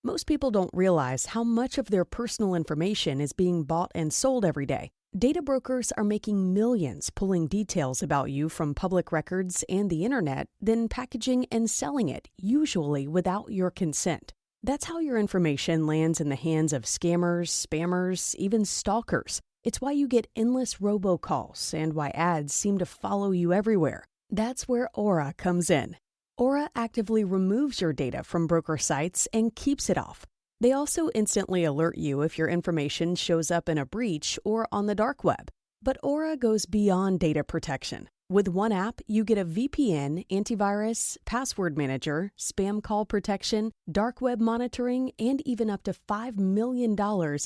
Most people don't realize how much of their personal information is being bought and sold every day. Data brokers are making millions pulling details about you from public records and the internet, then packaging and selling it, usually without your consent. That's how your information lands in the hands of scammers, spammers, even stalkers. It's why you get endless robocalls and why ads seem to follow you everywhere. That's where Aura comes in. Aura actively removes your data from broker sites and keeps it off. They also instantly alert you if your information shows up in a breach or on the dark web. But Aura goes beyond data protection. With one app, you get a VPN, antivirus, password manager, spam call protection, dark web monitoring, and even up to $5 million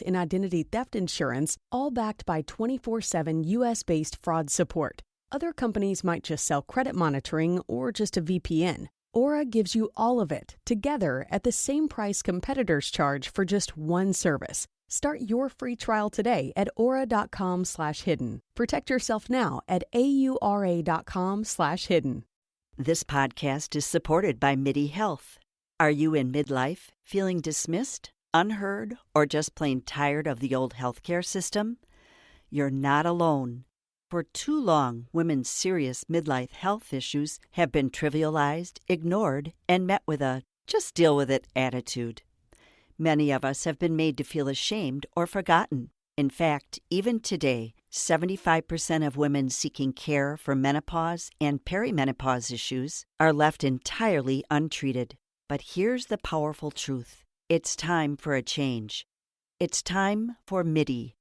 in identity theft insurance, all backed by 24/7 US-based fraud support. Other companies might just sell credit monitoring or just a VPN. Aura gives you all of it, together at the same price competitors charge for just one service. Start your free trial today at aura.com/hidden. Protect yourself now at aura.com/hidden. This podcast is supported by MIDI Health. Are you in midlife, feeling dismissed, unheard, or just plain tired of the old healthcare system? You're not alone. For too long, women's serious midlife health issues have been trivialized, ignored, and met with a just deal with it attitude. Many of us have been made to feel ashamed or forgotten. In fact, even today, 75% of women seeking care for menopause and perimenopause issues are left entirely untreated. But here's the powerful truth. It's time for a change. It's time for MIDI.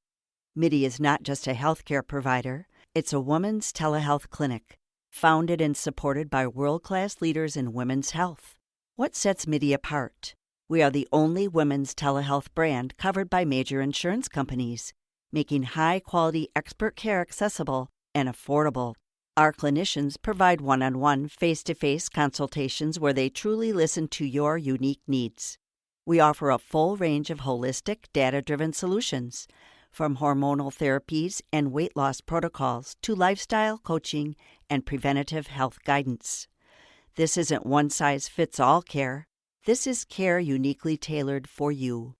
MIDI is not just a healthcare provider. It's a woman's telehealth clinic, founded and supported by world-class leaders in women's health. What sets MIDI apart? We are the only women's telehealth brand covered by major insurance companies, making high-quality expert care accessible and affordable. Our clinicians provide one-on-one, face-to-face consultations where they truly listen to your unique needs. We offer a full range of holistic, data-driven solutions, from hormonal therapies and weight loss protocols to lifestyle coaching and preventative health guidance. This isn't one-size-fits-all care. This is care uniquely tailored for you.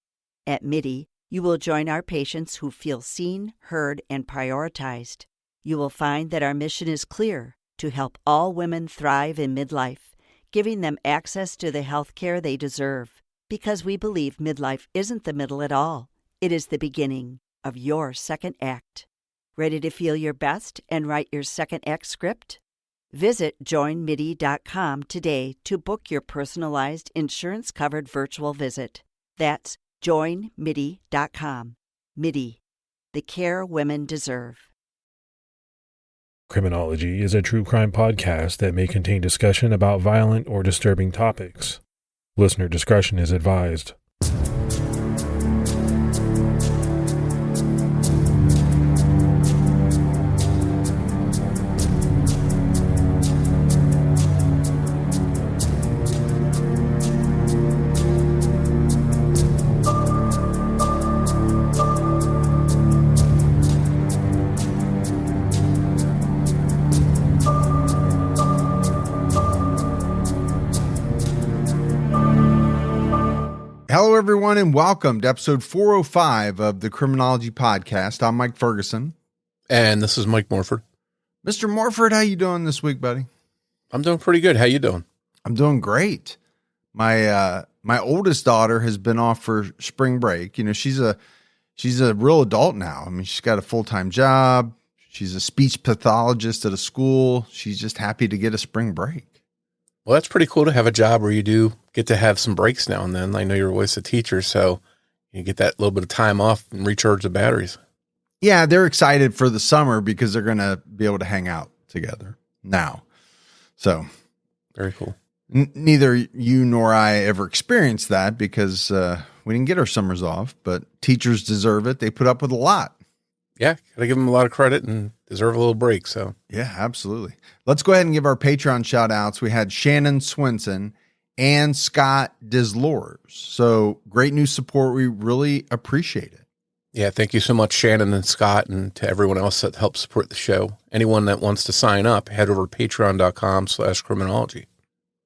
At MIDI, you will join our patients who feel seen, heard, and prioritized. You will find that our mission is clear: to help all women thrive in midlife, giving them access to the health care they deserve. Because we believe midlife isn't the middle at all. It is the beginning of your second act. Ready to feel your best and write your second act script? Visit joinmidi.com today to book your personalized insurance-covered virtual visit. That's joinmidi.com. MIDI, the care women deserve. Criminology is a true crime podcast that may contain discussion about violent or disturbing topics. Listener discretion is advised. Hello, everyone, and welcome to episode 405 of the Criminology podcast. I'm Mike Ferguson. And this is Mike Morford. Mr. Morford, how you doing this week, buddy? I'm doing pretty good. How you doing? I'm doing great. My oldest daughter has been off for spring break. You know, she's a real adult now. I mean, she's got a full-time job. She's a speech pathologist at a school. She's just happy to get a spring break. Well, that's pretty cool to have a job where you do get to have some breaks now and then. I know you're always a teacher, so you get that little bit of time off and recharge the batteries. Yeah, they're excited for the summer because they're going to be able to hang out together now. So very cool. Neither you nor I ever experienced that because we didn't get our summers off, but teachers deserve it. They put up with a lot. Yeah, gotta give them a lot of credit and deserve a little break. So yeah, absolutely. Let's go ahead and give our Patreon shout outs. We had Shannon Swenson and Scott Dislors. So great new support. We really appreciate it. Yeah, thank you so much, Shannon and Scott, and to everyone else that helps support the show. Anyone that wants to sign up, head over to patreon.com/criminology.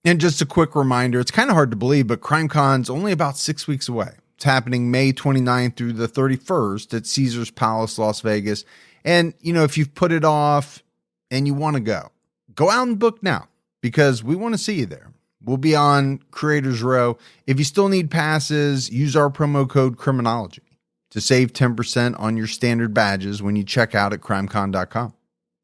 And just a quick reminder, it's kind of hard to believe, but CrimeCon's only about 6 weeks away. It's happening May 29th through the 31st at Caesars Palace, Las Vegas. And, if you've put it off and you want to go out and book now because we want to see you there. We'll be on Creators Row. If you still need passes, use our promo code Criminology to save 10% on your standard badges when you check out at crimecon.com.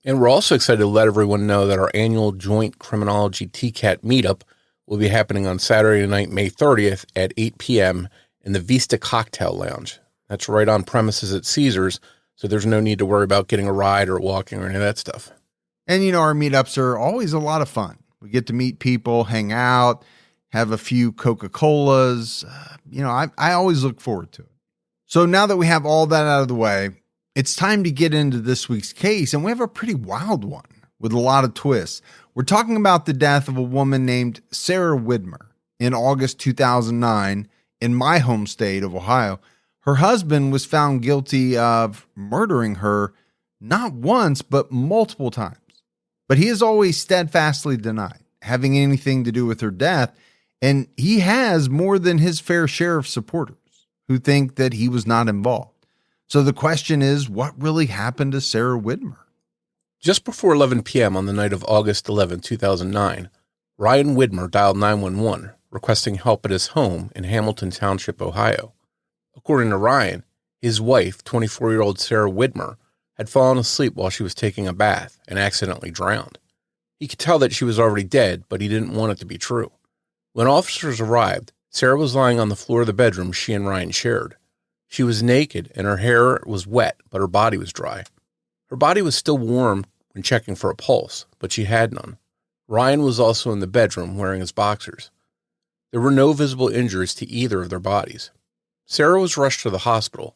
And we're also excited to let everyone know that our annual joint Criminology TCAT meetup will be happening on Saturday night, May 30th at 8 p.m. in the Vista Cocktail Lounge. That's right on premises at Caesars, so there's no need to worry about getting a ride or walking or any of that stuff. And, our meetups are always a lot of fun. We get to meet people, hang out, have a few Coca-Colas. I always look forward to it. So now that we have all that out of the way, it's time to get into this week's case, and we have a pretty wild one with a lot of twists. We're talking about the death of a woman named Sarah Widmer in August 2009 in my home state of Ohio. Her husband was found guilty of murdering her not once, but multiple times. But he has always steadfastly denied having anything to do with her death, and he has more than his fair share of supporters who think that he was not involved. So the question is, what really happened to Sarah Widmer? Just before 11 p.m. on the night of August 11, 2009, Ryan Widmer dialed 911, requesting help at his home in Hamilton Township, Ohio. According to Ryan, his wife, 24-year-old Sarah Widmer, had fallen asleep while she was taking a bath and accidentally drowned. He could tell that she was already dead, but he didn't want it to be true. When officers arrived, Sarah was lying on the floor of the bedroom she and Ryan shared. She was naked and her hair was wet, but her body was dry. Her body was still warm when checking for a pulse, but she had none. Ryan was also in the bedroom wearing his boxers. There were no visible injuries to either of their bodies. Sarah was rushed to the hospital.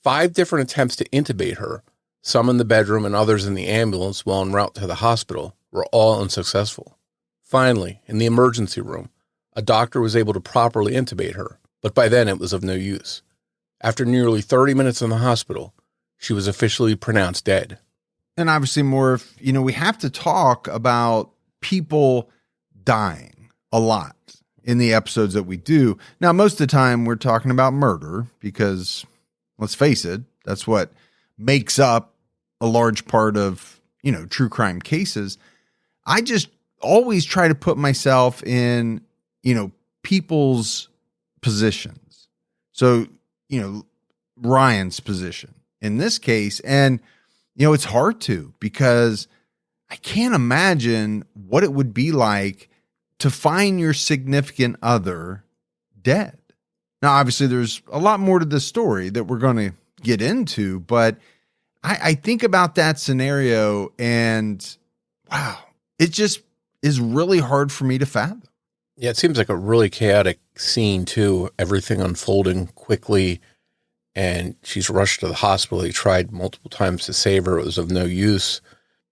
5 different attempts to intubate her, some in the bedroom and others in the ambulance while en route to the hospital, were all unsuccessful. Finally, in the emergency room, a doctor was able to properly intubate her, but by then it was of no use. After nearly 30 minutes in the hospital, she was officially pronounced dead. And obviously, Morf, we have to talk about people dying a lot in the episodes that we do. Now, most of the time we're talking about murder because, let's face it, that's what makes up a large part of, true crime cases. I just always try to put myself in, people's positions. So, Ryan's position in this case. And, it's hard to, because I can't imagine what it would be like to find your significant other dead. Now, obviously there's a lot more to this story that we're going to get into, but I think about that scenario and wow, it just is really hard for me to fathom. Yeah, it seems like a really chaotic scene too. Everything unfolding quickly, and she's rushed to the hospital. He tried multiple times to save her. It was of no use.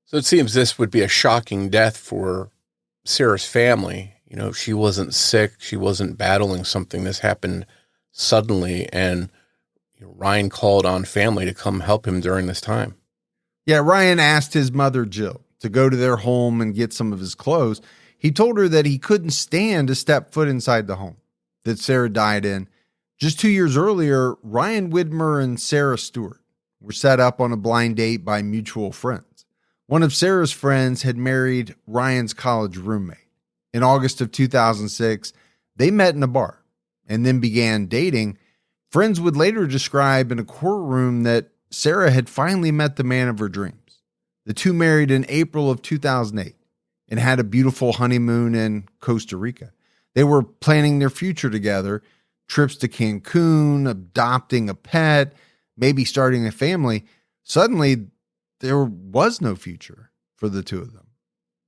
So it seems this would be a shocking death for Sarah's family. She wasn't sick. She wasn't battling something. This happened suddenly, and Ryan called on family to come help him during this time. Yeah, Ryan asked his mother, Jill, to go to their home and get some of his clothes. He told her that he couldn't stand to step foot inside the home that Sarah died in. Just 2 years earlier, Ryan Widmer and Sarah Stewart were set up on a blind date by mutual friends. One of Sarah's friends had married Ryan's college roommate. In August of 2006, they met in a bar and then began dating. Friends would later describe in a courtroom that Sarah had finally met the man of her dreams. The two married in April of 2008 and had a beautiful honeymoon in Costa Rica. They were planning their future together, trips to Cancun, adopting a pet, maybe starting a family. Suddenly, there was no future for the two of them.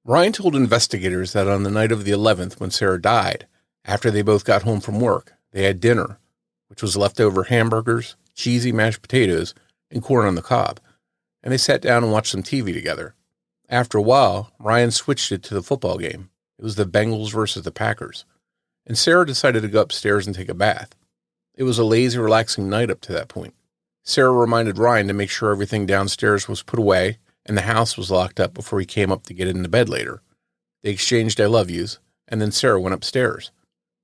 Ryan told investigators that on the night of the 11th, when Sarah died, after they both got home from work, they had dinner, which was leftover hamburgers, cheesy mashed potatoes, and corn on the cob, and they sat down and watched some TV together. After a while, Ryan switched it to the football game. It was the Bengals versus the Packers, and Sarah decided to go upstairs and take a bath. It was a lazy, relaxing night up to that point. Sarah reminded Ryan to make sure everything downstairs was put away and the house was locked up before he came up to get into bed later. They exchanged I love yous, and then Sarah went upstairs.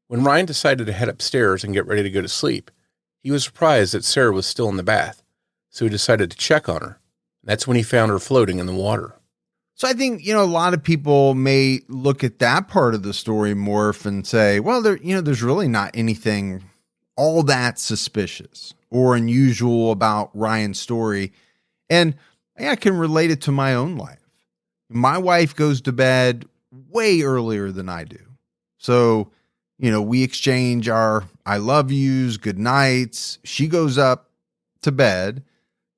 When Ryan decided to head upstairs and get ready to go to sleep, he was surprised that Sarah was still in the bath, so he decided to check on her. That's when he found her floating in the water. So I think, a lot of people may look at that part of the story, Morph, and say, well, there's really not anything all that suspicious or unusual about Ryan's story. And I can relate it to my own life. My wife goes to bed way earlier than I do. So, we exchange our I love yous, good nights. She goes up to bed.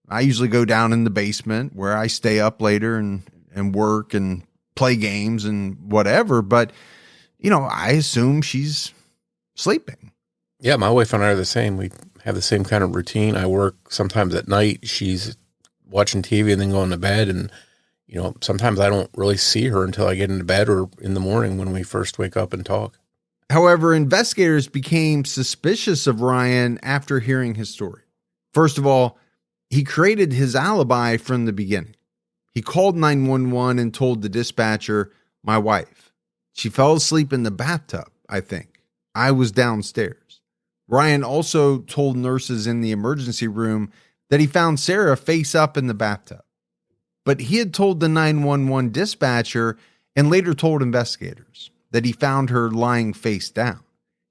I usually go down in the basement where I stay up later and work and play games and whatever. But, I assume she's sleeping. Yeah, my wife and I are the same. We have the same kind of routine. I work sometimes at night. She's watching TV and then going to bed. And, sometimes I don't really see her until I get into bed or in the morning when we first wake up and talk. However, investigators became suspicious of Ryan after hearing his story. First of all, he created his alibi from the beginning. He called 911 and told the dispatcher, my wife. She fell asleep in the bathtub, I think. I was downstairs. Ryan also told nurses in the emergency room that he found Sarah face up in the bathtub. But he had told the 911 dispatcher and later told investigators that he found her lying face down.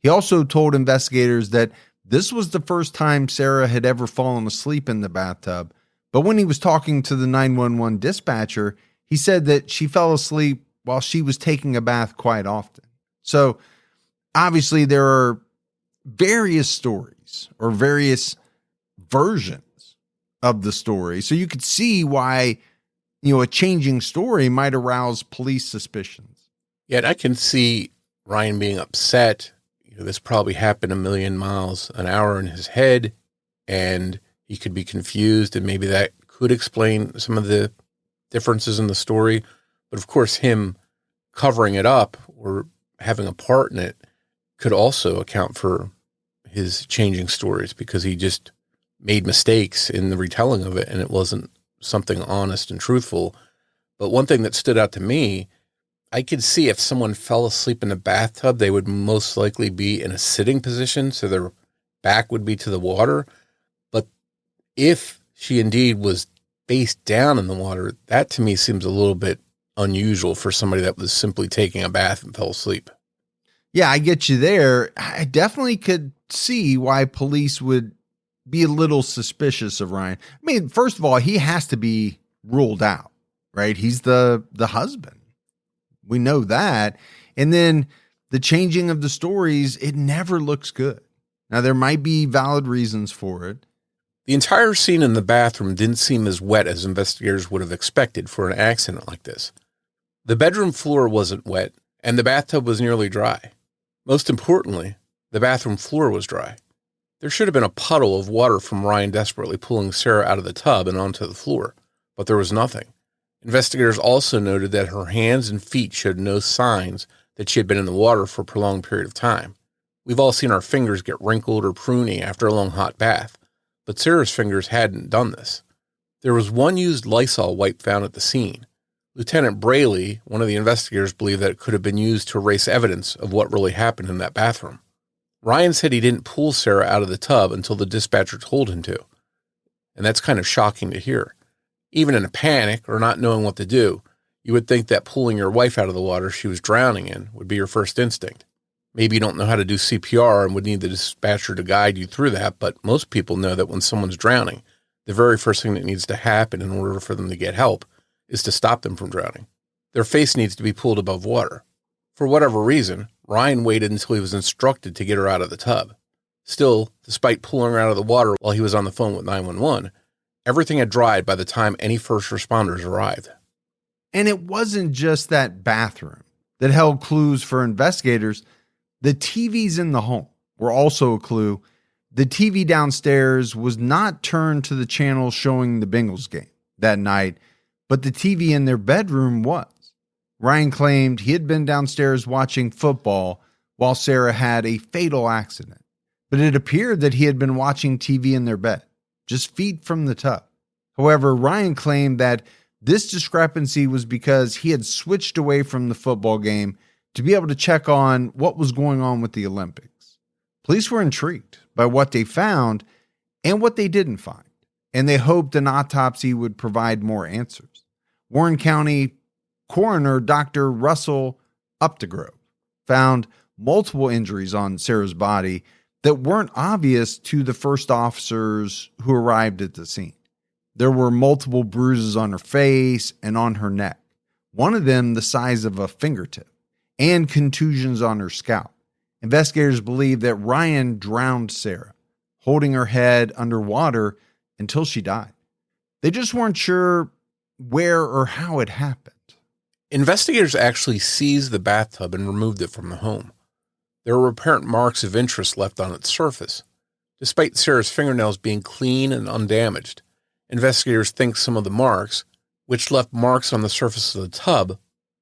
He also told investigators that this was the first time Sarah had ever fallen asleep in the bathtub. But when he was talking to the 911 dispatcher, he said that she fell asleep while she was taking a bath quite often. So obviously there are various stories or various versions of the story. So you could see why, a changing story might arouse police suspicions. Yet I can see Ryan being upset. This probably happened a million miles an hour in his head, and he could be confused, and maybe that could explain some of the differences in the story. But of course, him covering it up or having a part in it could also account for his changing stories, because he just made mistakes in the retelling of it, and it wasn't something honest and truthful. But one thing that stood out to me, I could see if someone fell asleep in the bathtub, they would most likely be in a sitting position, so their back would be to the water. But if she indeed was face down in the water, that to me seems a little bit unusual for somebody that was simply taking a bath and fell asleep. Yeah, I get you there. I definitely could see why police would be a little suspicious of Ryan. I mean, first of all, he has to be ruled out, right? He's the husband. We know that. And then the changing of the stories, it never looks good. Now, there might be valid reasons for it. The entire scene in the bathroom didn't seem as wet as investigators would have expected for an accident like this. The bedroom floor wasn't wet, and the bathtub was nearly dry. Most importantly, the bathroom floor was dry. There should have been a puddle of water from Ryan desperately pulling Sarah out of the tub and onto the floor, but there was nothing. Investigators also noted that her hands and feet showed no signs that she had been in the water for a prolonged period of time. We've all seen our fingers get wrinkled or pruny after a long hot bath, but Sarah's fingers hadn't done this. There was one used Lysol wipe found at the scene. Lieutenant Braley, one of the investigators, believed that it could have been used to erase evidence of what really happened in that bathroom. Ryan said he didn't pull Sarah out of the tub until the dispatcher told him to, and that's kind of shocking to hear. Even in a panic or not knowing what to do, you would think that pulling your wife out of the water she was drowning in would be your first instinct. Maybe you don't know how to do CPR and would need the dispatcher to guide you through that, but most people know that when someone's drowning, the very first thing that needs to happen in order for them to get help is to stop them from drowning. Their face needs to be pulled above water. For whatever reason, Ryan waited until he was instructed to get her out of the tub. Still, despite pulling her out of the water while he was on the phone with 911, everything had dried by the time any first responders arrived. And it wasn't just that bathroom that held clues for investigators. The TVs in the home were also a clue. The TV downstairs was not turned to the channel showing the Bengals game that night, but the TV in their bedroom was. Ryan claimed he had been downstairs watching football while Sarah had a fatal accident, but it appeared that he had been watching TV in their bed, just feet from the tub. However, Ryan claimed that this discrepancy was because he had switched away from the football game to be able to check on what was going on with the Olympics. Police were intrigued by what they found and what they didn't find, and they hoped an autopsy would provide more answers. Warren County coroner Dr. Russell Updegrove found multiple injuries on Sarah's body that weren't obvious to the first officers who arrived at the scene. There were multiple bruises on her face and on her neck, one of them the size of a fingertip, and contusions on her scalp. Investigators believe that Ryan drowned Sarah, holding her head underwater until she died. They just weren't sure where or how it happened. Investigators actually seized the bathtub and removed it from the home. There were apparent marks of interest left on its surface. Despite Sarah's fingernails being clean and undamaged, investigators think some of the marks, which left marks on the surface of the tub,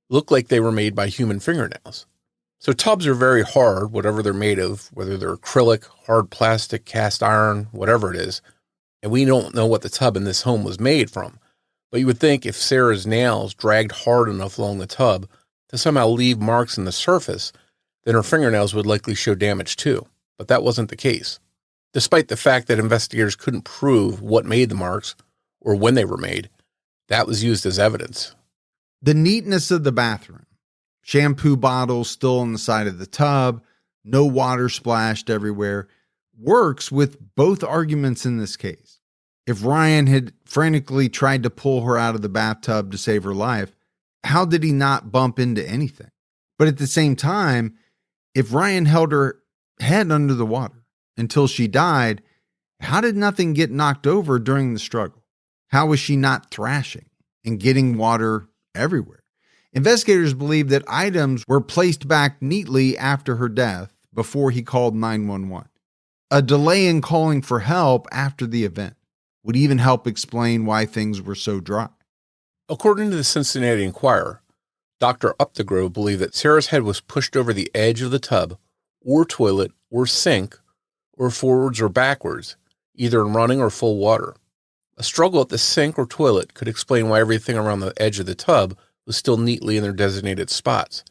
look like they were made by human fingernails. So tubs are very hard, whatever they're made of, whether they're acrylic, hard plastic, cast iron, whatever it is. And we don't know what the tub in this home was made from. But you would think if Sarah's nails dragged hard enough along the tub to somehow leave marks in the surface, then her fingernails would likely show damage too. But that wasn't the case. Despite the fact that investigators couldn't prove what made the marks or when they were made, that was used as evidence. The neatness of the bathroom, shampoo bottles still on the side of the tub, no water splashed everywhere, works with both arguments in this case. If Ryan had frantically tried to pull her out of the bathtub to save her life, how did he not bump into anything? But at the same time, if Ryan held her head under the water until she died, how did nothing get knocked over during the struggle? How was she not thrashing and getting water everywhere? Investigators believe that items were placed back neatly after her death before he called 911. A delay in calling for help after the event would even help explain why things were so dry. According to the Cincinnati Enquirer, Dr. Updegrove believed that Sarah's head was pushed over the edge of the tub, or toilet, or sink, or forwards or backwards, either in running or full water. A struggle at the sink or toilet could explain why everything around the edge of the tub was still neatly in their designated spots.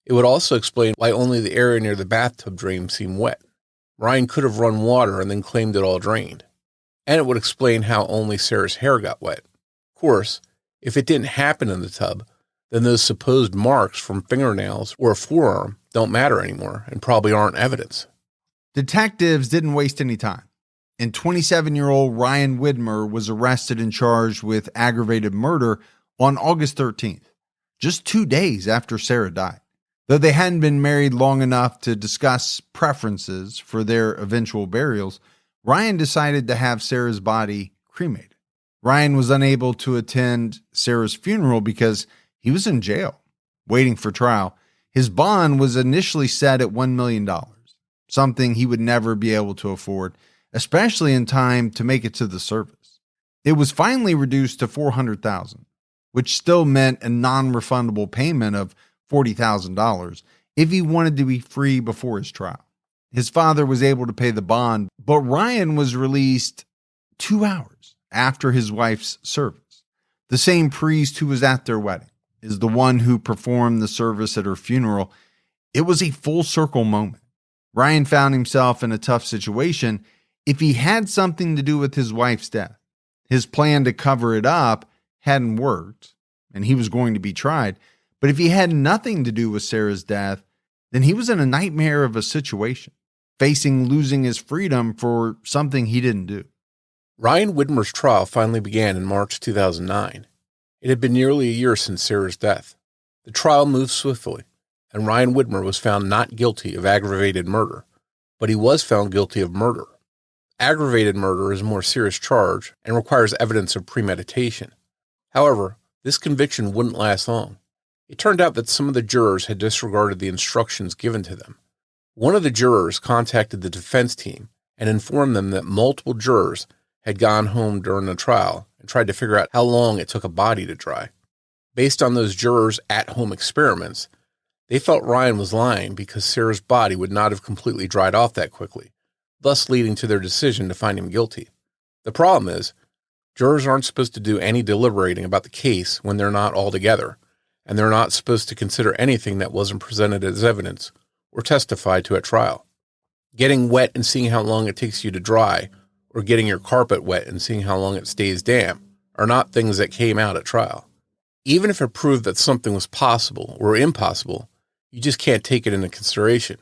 It would also explain why only the area near the bathtub drain seemed wet. Ryan could have run water and then claimed it all drained. And it would explain how only Sarah's hair got wet. Of course, if it didn't happen in the tub, then those supposed marks from fingernails or a forearm don't matter anymore and probably aren't evidence. Detectives didn't waste any time, and 27-year-old Ryan Widmer was arrested and charged with aggravated murder on August 13th, just 2 days after Sarah died. Though they hadn't been married long enough to discuss preferences for their eventual burials, Ryan decided to have Sarah's body cremated. Ryan was unable to attend Sarah's funeral because he was in jail, waiting for trial. His bond was initially set at $1 million, something he would never be able to afford, especially in time to make it to the service. It was finally reduced to $400,000, which still meant a non-refundable payment of $40,000 if he wanted to be free before his trial. His father was able to pay the bond, but Ryan was released 2 hours after his wife's service. The same priest who was at their wedding is the one who performed the service at her funeral. It was a full circle moment. Ryan found himself in a tough situation if he had something to do with his wife's death. His plan to cover it up hadn't worked, and he was going to be tried. But if he had nothing to do with Sarah's death, then he was in a nightmare of a situation, facing losing his freedom for something he didn't do. Ryan Widmer's trial finally began in March 2009. It had been nearly a year since Sarah's death. The trial moved swiftly, and Ryan Widmer was found not guilty of aggravated murder, but he was found guilty of murder. Aggravated murder is a more serious charge and requires evidence of premeditation. However, this conviction wouldn't last long. It turned out that some of the jurors had disregarded the instructions given to them. One of the jurors contacted the defense team and informed them that multiple jurors had gone home during the trial and tried to figure out how long it took a body to dry. Based on those jurors' at-home experiments, they felt Ryan was lying because Sarah's body would not have completely dried off that quickly, thus leading to their decision to find him guilty. The problem is, jurors aren't supposed to do any deliberating about the case when they're not all together, and they're not supposed to consider anything that wasn't presented as evidence or testified to at trial. Getting wet and seeing how long it takes you to dry, or getting your carpet wet and seeing how long it stays damp, are not things that came out at trial. Even if it proved that something was possible or impossible, you just can't take it into consideration.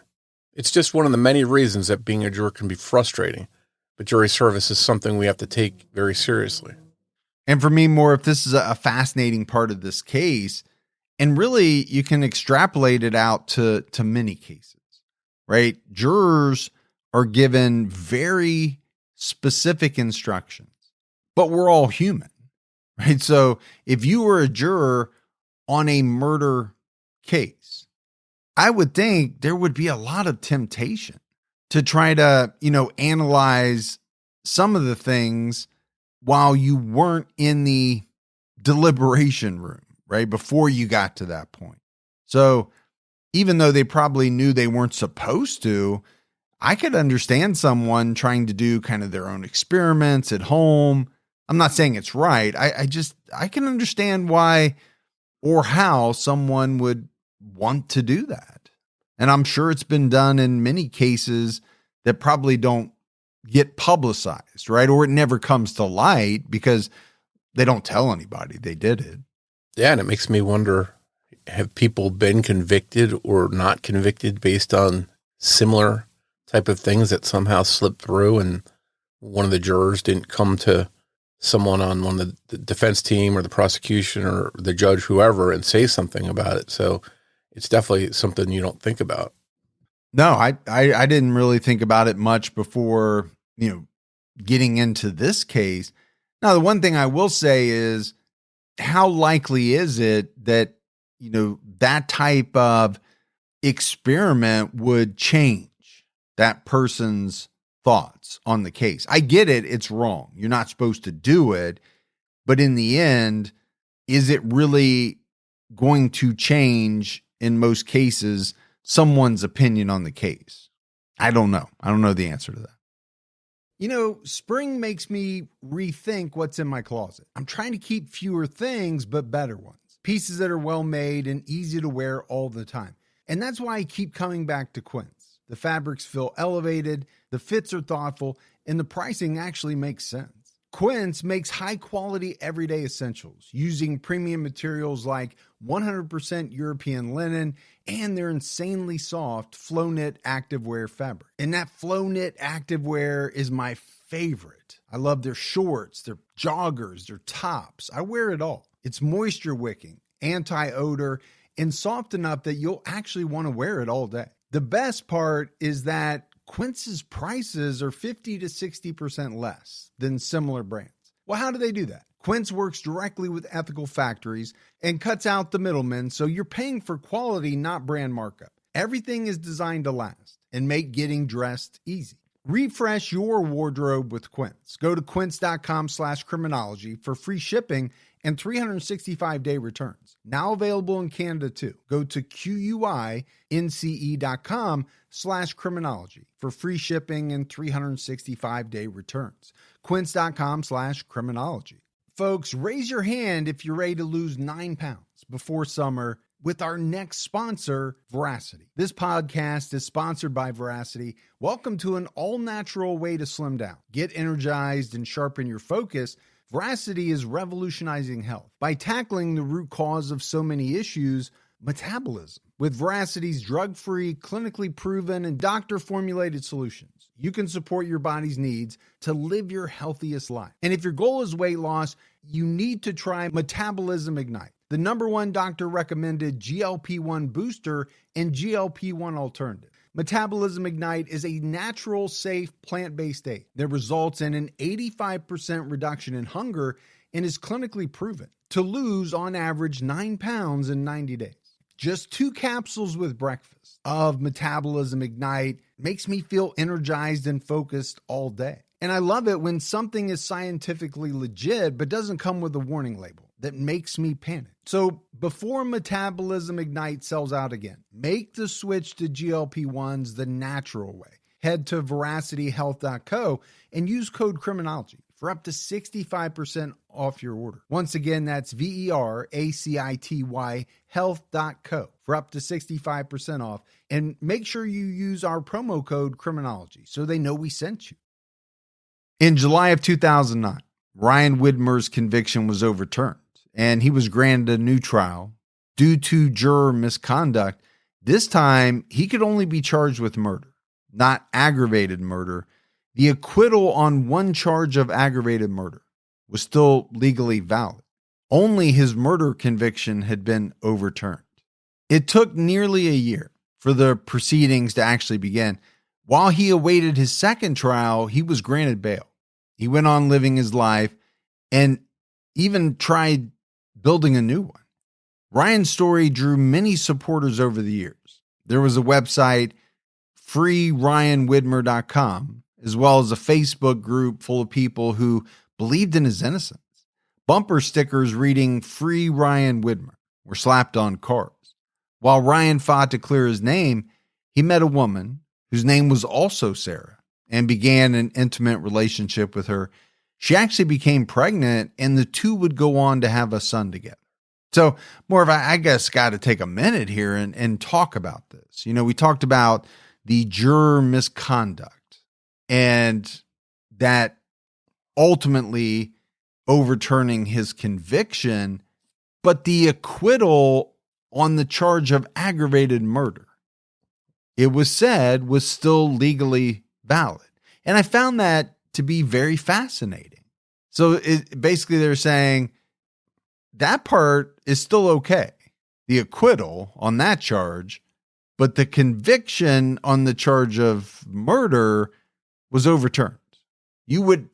It's just one of the many reasons that being a juror can be frustrating, but jury service is something we have to take very seriously. And for me, Morf, this is a fascinating part of this case. And really, you can extrapolate it out to many cases, right? Jurors are given very specific instructions, but we're all human, right? So if you were a juror on a murder case, I would think there would be a lot of temptation to try to, analyze some of the things while you weren't in the deliberation room, right? Before you got to that point. So even though they probably knew they weren't supposed to, I could understand someone trying to do kind of their own experiments at home. I'm not saying it's right. I can understand why or how someone would want to do that. And I'm sure it's been done in many cases that probably don't get publicized, right? Or it never comes to light because they don't tell anybody they did it. Yeah, and it makes me wonder, have people been convicted or not convicted based on similar type of things that somehow slipped through and one of the jurors didn't come to someone on one of the defense team or the prosecution or the judge, whoever, and say something about it? So it's definitely something you don't think about. No, I didn't really think about it much before, getting into this case. Now, the one thing I will say is, how likely is it that, that type of experiment would change that person's thoughts on the case? I get it. It's wrong. You're not supposed to do it. But in the end, is it really going to change, in most cases, someone's opinion on the case? I don't know. I don't know the answer to that. Spring makes me rethink what's in my closet. I'm trying to keep fewer things, but better ones. Pieces that are well made and easy to wear all the time. And that's why I keep coming back to Quince. The fabrics feel elevated, the fits are thoughtful, and the pricing actually makes sense. Quince makes high-quality everyday essentials using premium materials like 100% European linen and their insanely soft flow-knit activewear fabric. And that flow-knit activewear is my favorite. I love their shorts, their joggers, their tops. I wear it all. It's moisture-wicking, anti-odor, and soft enough that you'll actually want to wear it all day. The best part is that Quince's prices are 50 to 60% less than similar brands. Well, how do they do that? Quince works directly with ethical factories and cuts out the middlemen, so you're paying for quality, not brand markup. Everything is designed to last and make getting dressed easy. Refresh your wardrobe with Quince. Go to quince.com/criminology for free shipping and 365-day returns. Now available in Canada too. Go to QUINCE.com/criminology for free shipping and 365-day returns. Quince.com/criminology. Folks, raise your hand if you're ready to lose 9 pounds before summer with our next sponsor, Veracity. This podcast is sponsored by Veracity. Welcome to an all-natural way to slim down. Get energized and sharpen your focus. Veracity is revolutionizing health by tackling the root cause of so many issues, metabolism. With Veracity's drug-free, clinically proven, and doctor-formulated solutions, you can support your body's needs to live your healthiest life. And if your goal is weight loss, you need to try Metabolism Ignite, the #1 doctor-recommended GLP-1 booster and GLP-1 alternative. Metabolism Ignite is a natural, safe, plant-based aid that results in an 85% reduction in hunger and is clinically proven to lose, on average, 9 pounds in 90 days. Just 2 capsules with breakfast of Metabolism Ignite makes me feel energized and focused all day. And I love it when something is scientifically legit but doesn't come with a warning label that makes me panic. So before Metabolism Ignite sells out again, make the switch to GLP-1s the natural way. Head to veracityhealth.co and use code Criminology for up to 65% off your order. Once again, that's VERACITY health.co for up to 65% off. And make sure you use our promo code Criminology so they know we sent you. In July of 2009, Ryan Widmer's conviction was overturned, and he was granted a new trial due to juror misconduct. This time, he could only be charged with murder, not aggravated murder. The acquittal on one charge of aggravated murder was still legally valid. Only his murder conviction had been overturned. It took nearly a year for the proceedings to actually begin. While he awaited his second trial, he was granted bail. He went on living his life and even tried building a new one. Ryan's story drew many supporters over the years. There was a website, freeryanwidmer.com, as well as a Facebook group full of people who believed in his innocence. Bumper stickers reading "Free Ryan Widmer" were slapped on cars. While Ryan fought to clear his name, he met a woman whose name was also Sarah and began an intimate relationship with her. She actually became pregnant, and the two would go on to have a son together. So, Morf, I guess, got to take a minute here and talk about this. You know, we talked about the juror misconduct and that ultimately overturning his conviction, but the acquittal on the charge of aggravated murder, it was said, was still legally valid. And I found that to be very fascinating. So basically they're saying that part is still okay, the acquittal on that charge, but the conviction on the charge of murder was overturned. You would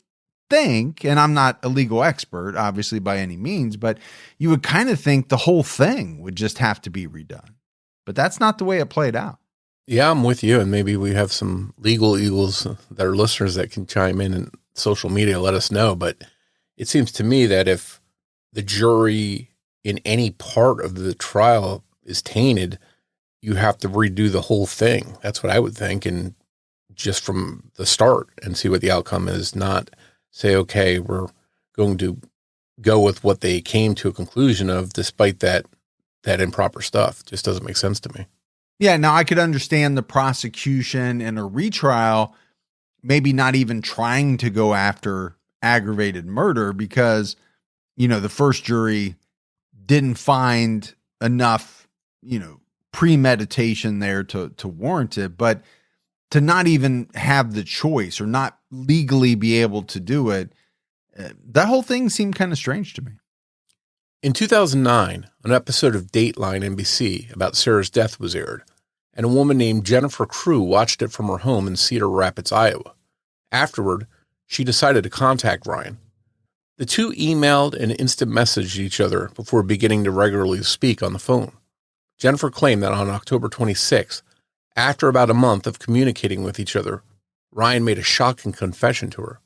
think, and I'm not a legal expert, obviously, by any means, but you would kind of think the whole thing would just have to be redone. But that's not the way it played out. Yeah, I'm with you. And maybe we have some legal eagles that are listeners that can chime in and social media, let us know. But it seems to me that if the jury in any part of the trial is tainted, you have to redo the whole thing. That's what I would think. And just from the start and see what the outcome is, not say, okay, we're going to go with what they came to a conclusion of despite that improper stuff. Just doesn't make sense to me. Yeah, now I could understand the prosecution in a retrial maybe not even trying to go after aggravated murder because, you know, the first jury didn't find enough, you know, premeditation there to warrant it. But to not even have the choice or not legally be able to do it, that whole thing seemed kind of strange to me. In 2009, an episode of Dateline NBC about Sarah's death was aired, and a woman named Jennifer Crew watched it from her home in Cedar Rapids, Iowa. Afterward, she decided to contact Ryan. The two emailed and instant messaged each other before beginning to regularly speak on the phone. Jennifer claimed that on October 26th, after about a month of communicating with each other, Ryan made a shocking confession to her.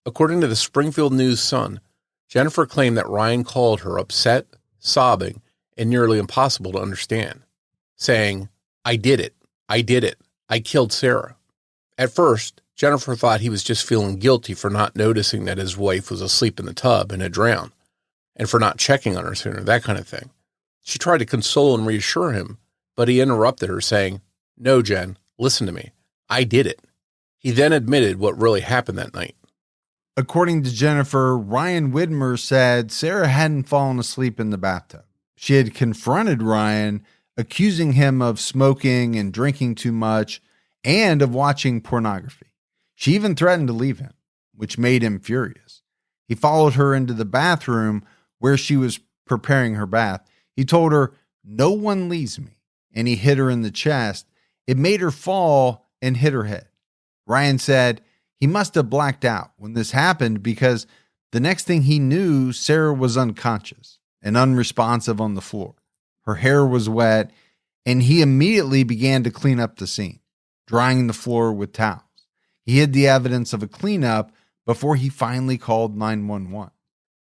According to the Springfield News-Sun, Jennifer claimed that Ryan called her upset, sobbing, and nearly impossible to understand, saying, I did it. I killed Sarah. At first, Jennifer thought he was just feeling guilty for not noticing that his wife was asleep in the tub and had drowned, and for not checking on her sooner, that kind of thing. She tried to console and reassure him, but he interrupted her, saying, No, Jen, listen to me. I did it. He then admitted what really happened that night. According to Jennifer, Ryan Widmer said Sarah hadn't fallen asleep in the bathtub. She had confronted Ryan, accusing him of smoking and drinking too much and of watching pornography. She even threatened to leave him, which made him furious. He followed her into the bathroom where she was preparing her bath. He told her, No one leaves me, and he hit her in the chest. It made her fall and hit her head. Ryan said he must have blacked out when this happened because the next thing he knew, Sarah was unconscious and unresponsive on the floor. Her hair was wet, and he immediately began to clean up the scene, drying the floor with towels. He hid the evidence of a cleanup before he finally called 911.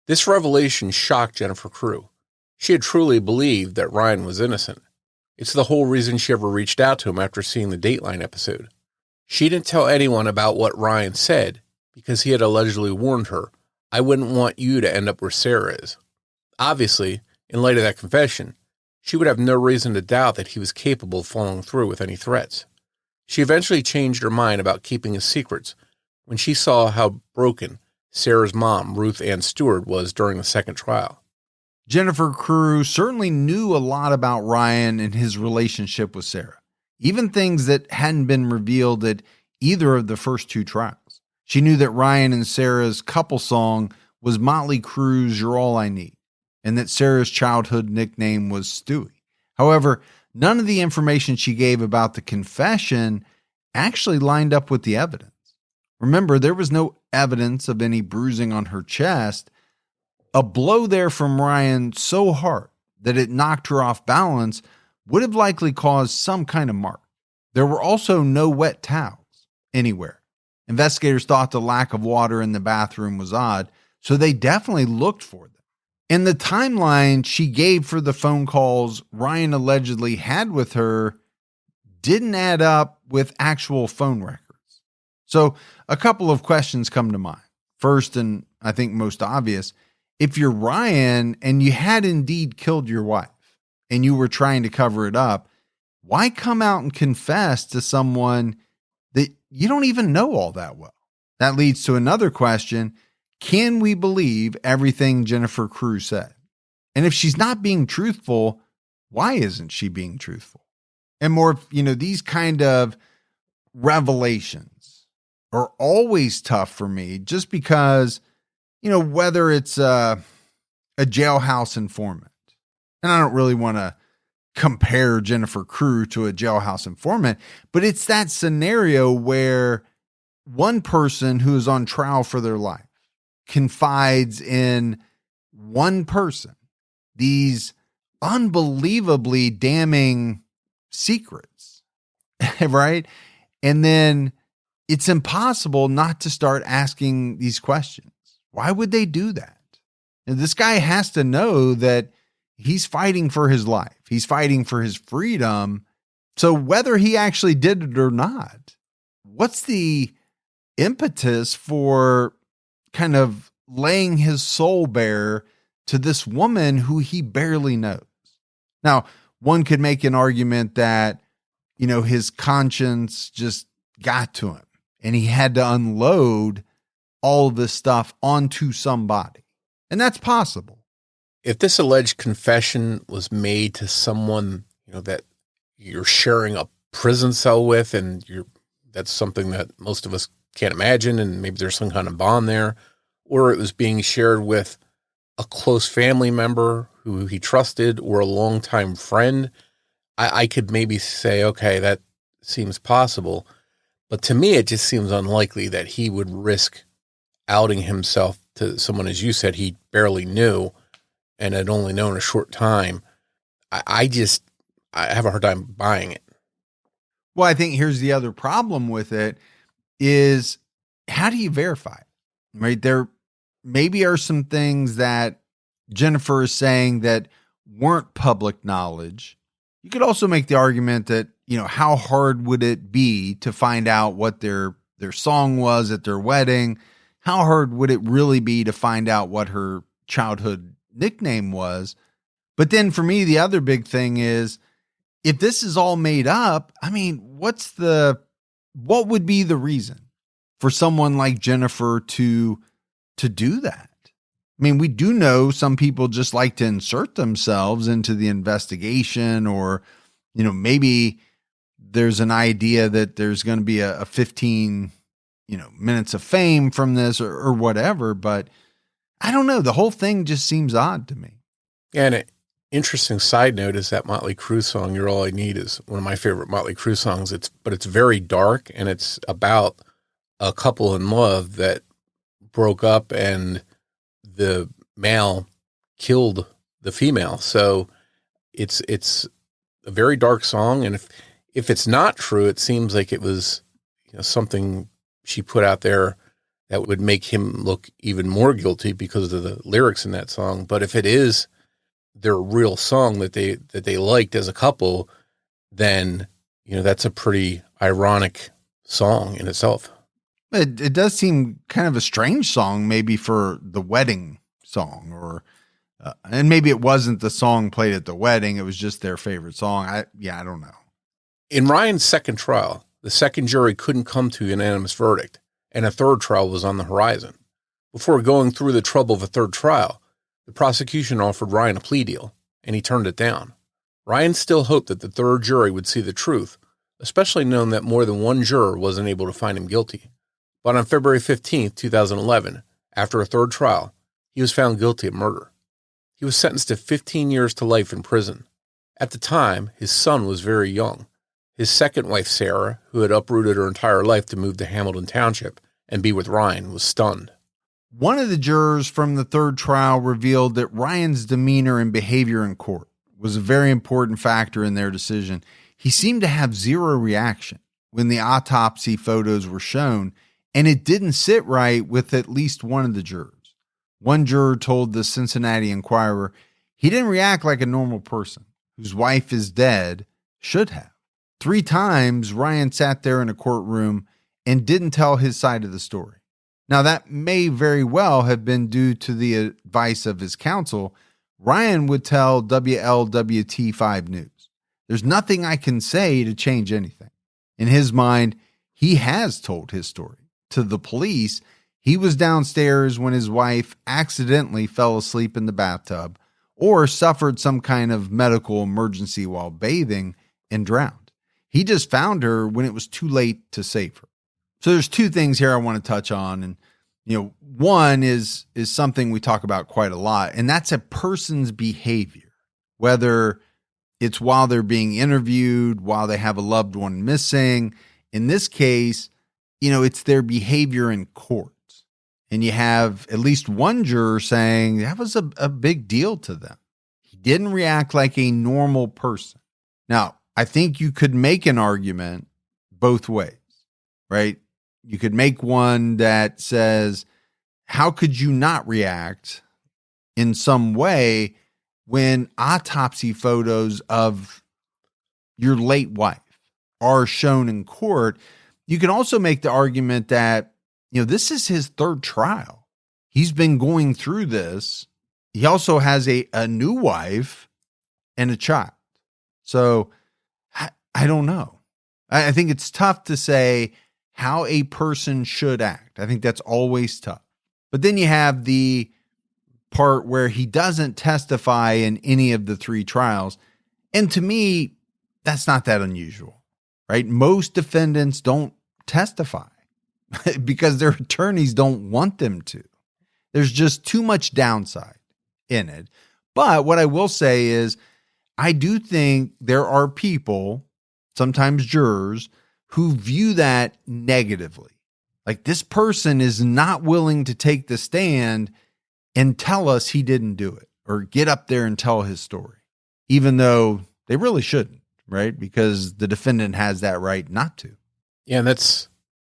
This revelation shocked Jennifer Crew. She had truly believed that Ryan was innocent. It's the whole reason she ever reached out to him after seeing the Dateline episode. She didn't tell anyone about what Ryan said because he had allegedly warned her, "I wouldn't want you to end up where Sarah is." Obviously, in light of that confession, she would have no reason to doubt that he was capable of following through with any threats. She eventually changed her mind about keeping his secrets when she saw how broken Sarah's mom, Ruth Ann Stewart, was during the second trial. Jennifer Crew certainly knew a lot about Ryan and his relationship with Sarah, even things that hadn't been revealed at either of the first two trials. She knew that Ryan and Sarah's couple song was Motley Crue's "You're All I Need," and that Sarah's childhood nickname was Stewie. However, none of the information she gave about the confession actually lined up with the evidence. Remember, there was no evidence of any bruising on her chest. A blow there from Ryan so hard that it knocked her off balance would have likely caused some kind of mark. There were also no wet towels anywhere. Investigators thought the lack of water in the bathroom was odd, so they definitely looked for them. And the timeline she gave for the phone calls Ryan allegedly had with her didn't add up with actual phone records. So a couple of questions come to mind. First, and I think most obvious, if you're Ryan and you had indeed killed your wife and you were trying to cover it up, why come out and confess to someone that you don't even know all that well? That leads to another question. Can we believe everything Jennifer Crew said? And if she's not being truthful, why isn't she being truthful? And more, these kind of revelations are always tough for me just because, whether it's a jailhouse informant, and I don't really want to compare Jennifer Crew to a jailhouse informant, but it's that scenario where one person who is on trial for their life confides in one person these unbelievably damning secrets, right? And then it's impossible not to start asking these questions. Why would they do that? And this guy has to know that he's fighting for his life. He's fighting for his freedom. So whether he actually did it or not, what's the impetus for kind of laying his soul bare to this woman who he barely knows? Now, one could make an argument that, his conscience just got to him and he had to unload all this stuff onto somebody. And that's possible. If this alleged confession was made to someone, that you're sharing a prison cell with, and that's something that most of us can't imagine, and maybe there's some kind of bond there, or it was being shared with a close family member who he trusted or a longtime friend, I could maybe say, okay, that seems possible. But to me, it just seems unlikely that he would risk outing himself to someone, as you said, he barely knew and had only known a short time. I have a hard time buying it. Well, I think here's the other problem with it is, how do you verify it? Right? There maybe are some things that Jennifer is saying that weren't public knowledge. You could also make the argument that, how hard would it be to find out what their song was at their wedding? How hard would it really be to find out what her childhood nickname was? But then for me, the other big thing is, if this is all made up, what would be the reason for someone like Jennifer to do that? I mean, we do know some people just like to insert themselves into the investigation, or, maybe there's an idea that there's going to be a 15, minutes of fame from this or whatever. But I don't know. The whole thing just seems odd to me. And an interesting side note is that Motley Crue song, "You're All I Need," is one of my favorite Motley Crue songs. But it's very dark, and it's about a couple in love that broke up and the male killed the female. So it's a very dark song. And if it's not true, it seems like it was something she put out there that would make him look even more guilty because of the lyrics in that song. But if it is their real song that they liked as a couple, then, that's a pretty ironic song in itself. It does seem kind of a strange song, maybe for the wedding song, or and maybe it wasn't the song played at the wedding. It was just their favorite song. I don't know. In Ryan's second trial, the second jury couldn't come to a unanimous verdict, and a third trial was on the horizon. Before going through the trouble of a third trial, the prosecution offered Ryan a plea deal, and he turned it down. Ryan still hoped that the third jury would see the truth, especially knowing that more than one juror wasn't able to find him guilty. But on February 15, 2011, after a third trial, he was found guilty of murder. He was sentenced to 15 years to life in prison. At the time, his son was very young. His second wife, Sarah, who had uprooted her entire life to move to Hamilton Township and be with Ryan, was stunned. One of the jurors from the third trial revealed that Ryan's demeanor and behavior in court was a very important factor in their decision. He seemed to have zero reaction when the autopsy photos were shown, and it didn't sit right with at least one of the jurors. One juror told the Cincinnati Enquirer he didn't react like a normal person whose wife is dead should have. 3 times, Ryan sat there in a courtroom and didn't tell his side of the story. Now, that may very well have been due to the advice of his counsel. Ryan would tell WLWT5 News, "There's nothing I can say to change anything." In his mind, he has told his story. To the police, he was downstairs when his wife accidentally fell asleep in the bathtub or suffered some kind of medical emergency while bathing and drowned. He just found her when it was too late to save her. So there's 2 things here I want to touch on. And, one is something we talk about quite a lot, and that's a person's behavior, whether it's while they're being interviewed, while they have a loved one missing. In this case, it's their behavior in court. And you have at least one juror saying that was a big deal to them. He didn't react like a normal person. Now, I think you could make an argument both ways, right? You could make one that says, how could you not react in some way when autopsy photos of your late wife are shown in court? You can also make the argument that, this is his third trial. He's been going through this. He also has a new wife and a child. So I don't know. I think it's tough to say how a person should act. I think that's always tough. But then you have the part where he doesn't testify in any of the 3 trials. And to me, that's not that unusual, right? Most defendants don't testify because their attorneys don't want them to. There's just too much downside in it. But what I will say is, I do think there are people, sometimes jurors, who view that negatively. Like, this person is not willing to take the stand and tell us he didn't do it or get up there and tell his story, even though they really shouldn't, right? Because the defendant has that right not to. Yeah, and that's,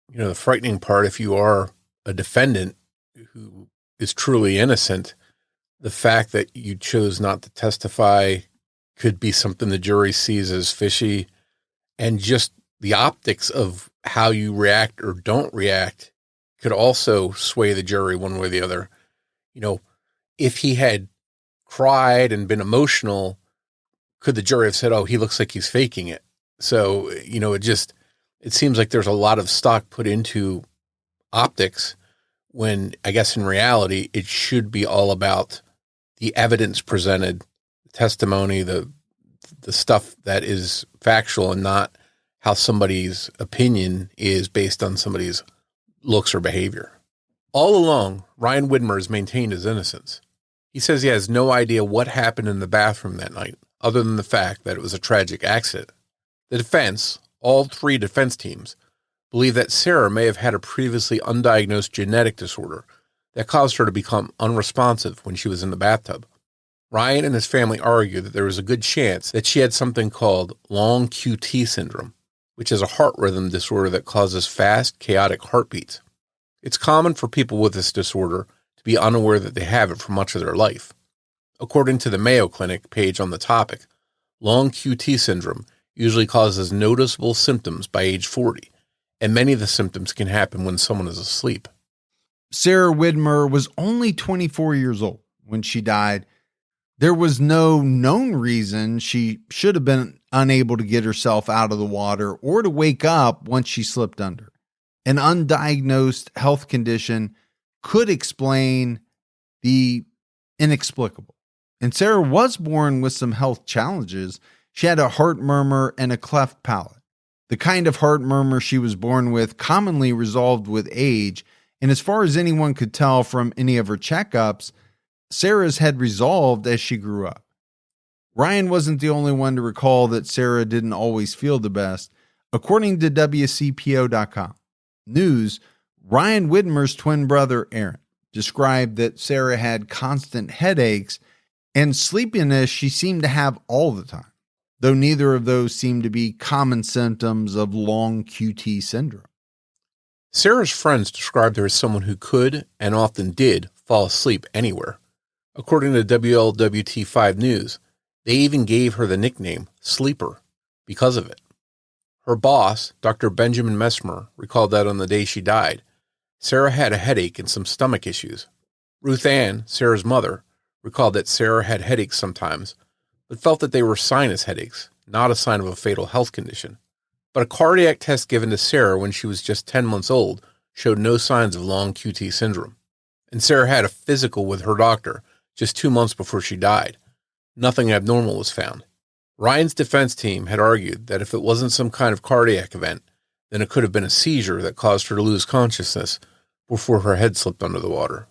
the frightening part. If you are a defendant who is truly innocent, the fact that you chose not to testify could be something the jury sees as fishy, and just the optics of how you react or don't react could also sway the jury one way or the other. If he had cried and been emotional, could the jury have said, "Oh, he looks like he's faking it"? So, it seems like there's a lot of stock put into optics when I guess in reality, it should be all about the evidence presented, the testimony, the stuff that is factual, and not how somebody's opinion is based on somebody's looks or behavior. All along, Ryan Widmer has maintained his innocence. He says he has no idea what happened in the bathroom that night, other than the fact that it was a tragic accident. The defense, all 3 defense teams, believe that Sarah may have had a previously undiagnosed genetic disorder that caused her to become unresponsive when she was in the bathtub. Ryan and his family argue that there was a good chance that she had something called long QT syndrome, which is a heart rhythm disorder that causes fast, chaotic heartbeats. It's common for people with this disorder to be unaware that they have it for much of their life. According to the Mayo Clinic page on the topic, long QT syndrome usually causes noticeable symptoms by age 40, and many of the symptoms can happen when someone is asleep. Sarah Widmer was only 24 years old when she died. There was no known reason she should have been unable to get herself out of the water or to wake up once she slipped under. An undiagnosed health condition could explain the inexplicable. And Sarah was born with some health challenges. She had a heart murmur and a cleft palate. The kind of heart murmur she was born with commonly resolved with age, and as far as anyone could tell from any of her checkups, Sarah's had resolved as she grew up. Ryan wasn't the only one to recall that Sarah didn't always feel the best. According to WCPO.com news, Ryan Widmer's twin brother, Aaron, described that Sarah had constant headaches and sleepiness she seemed to have all the time, though neither of those seemed to be common symptoms of long QT syndrome. Sarah's friends described her as someone who could, and often did, fall asleep anywhere. According to WLWT5 News, they even gave her the nickname Sleeper because of it. Her boss, Dr. Benjamin Messmer, recalled that on the day she died, Sarah had a headache and some stomach issues. Ruth Ann, Sarah's mother, recalled that Sarah had headaches sometimes, but felt that they were sinus headaches, not a sign of a fatal health condition. But a cardiac test given to Sarah when she was just 10 months old showed no signs of long QT syndrome. And Sarah had a physical with her doctor just 2 months before she died. Nothing abnormal was found. Ryan's defense team had argued that if it wasn't some kind of cardiac event, then it could have been a seizure that caused her to lose consciousness before her head slipped under the water.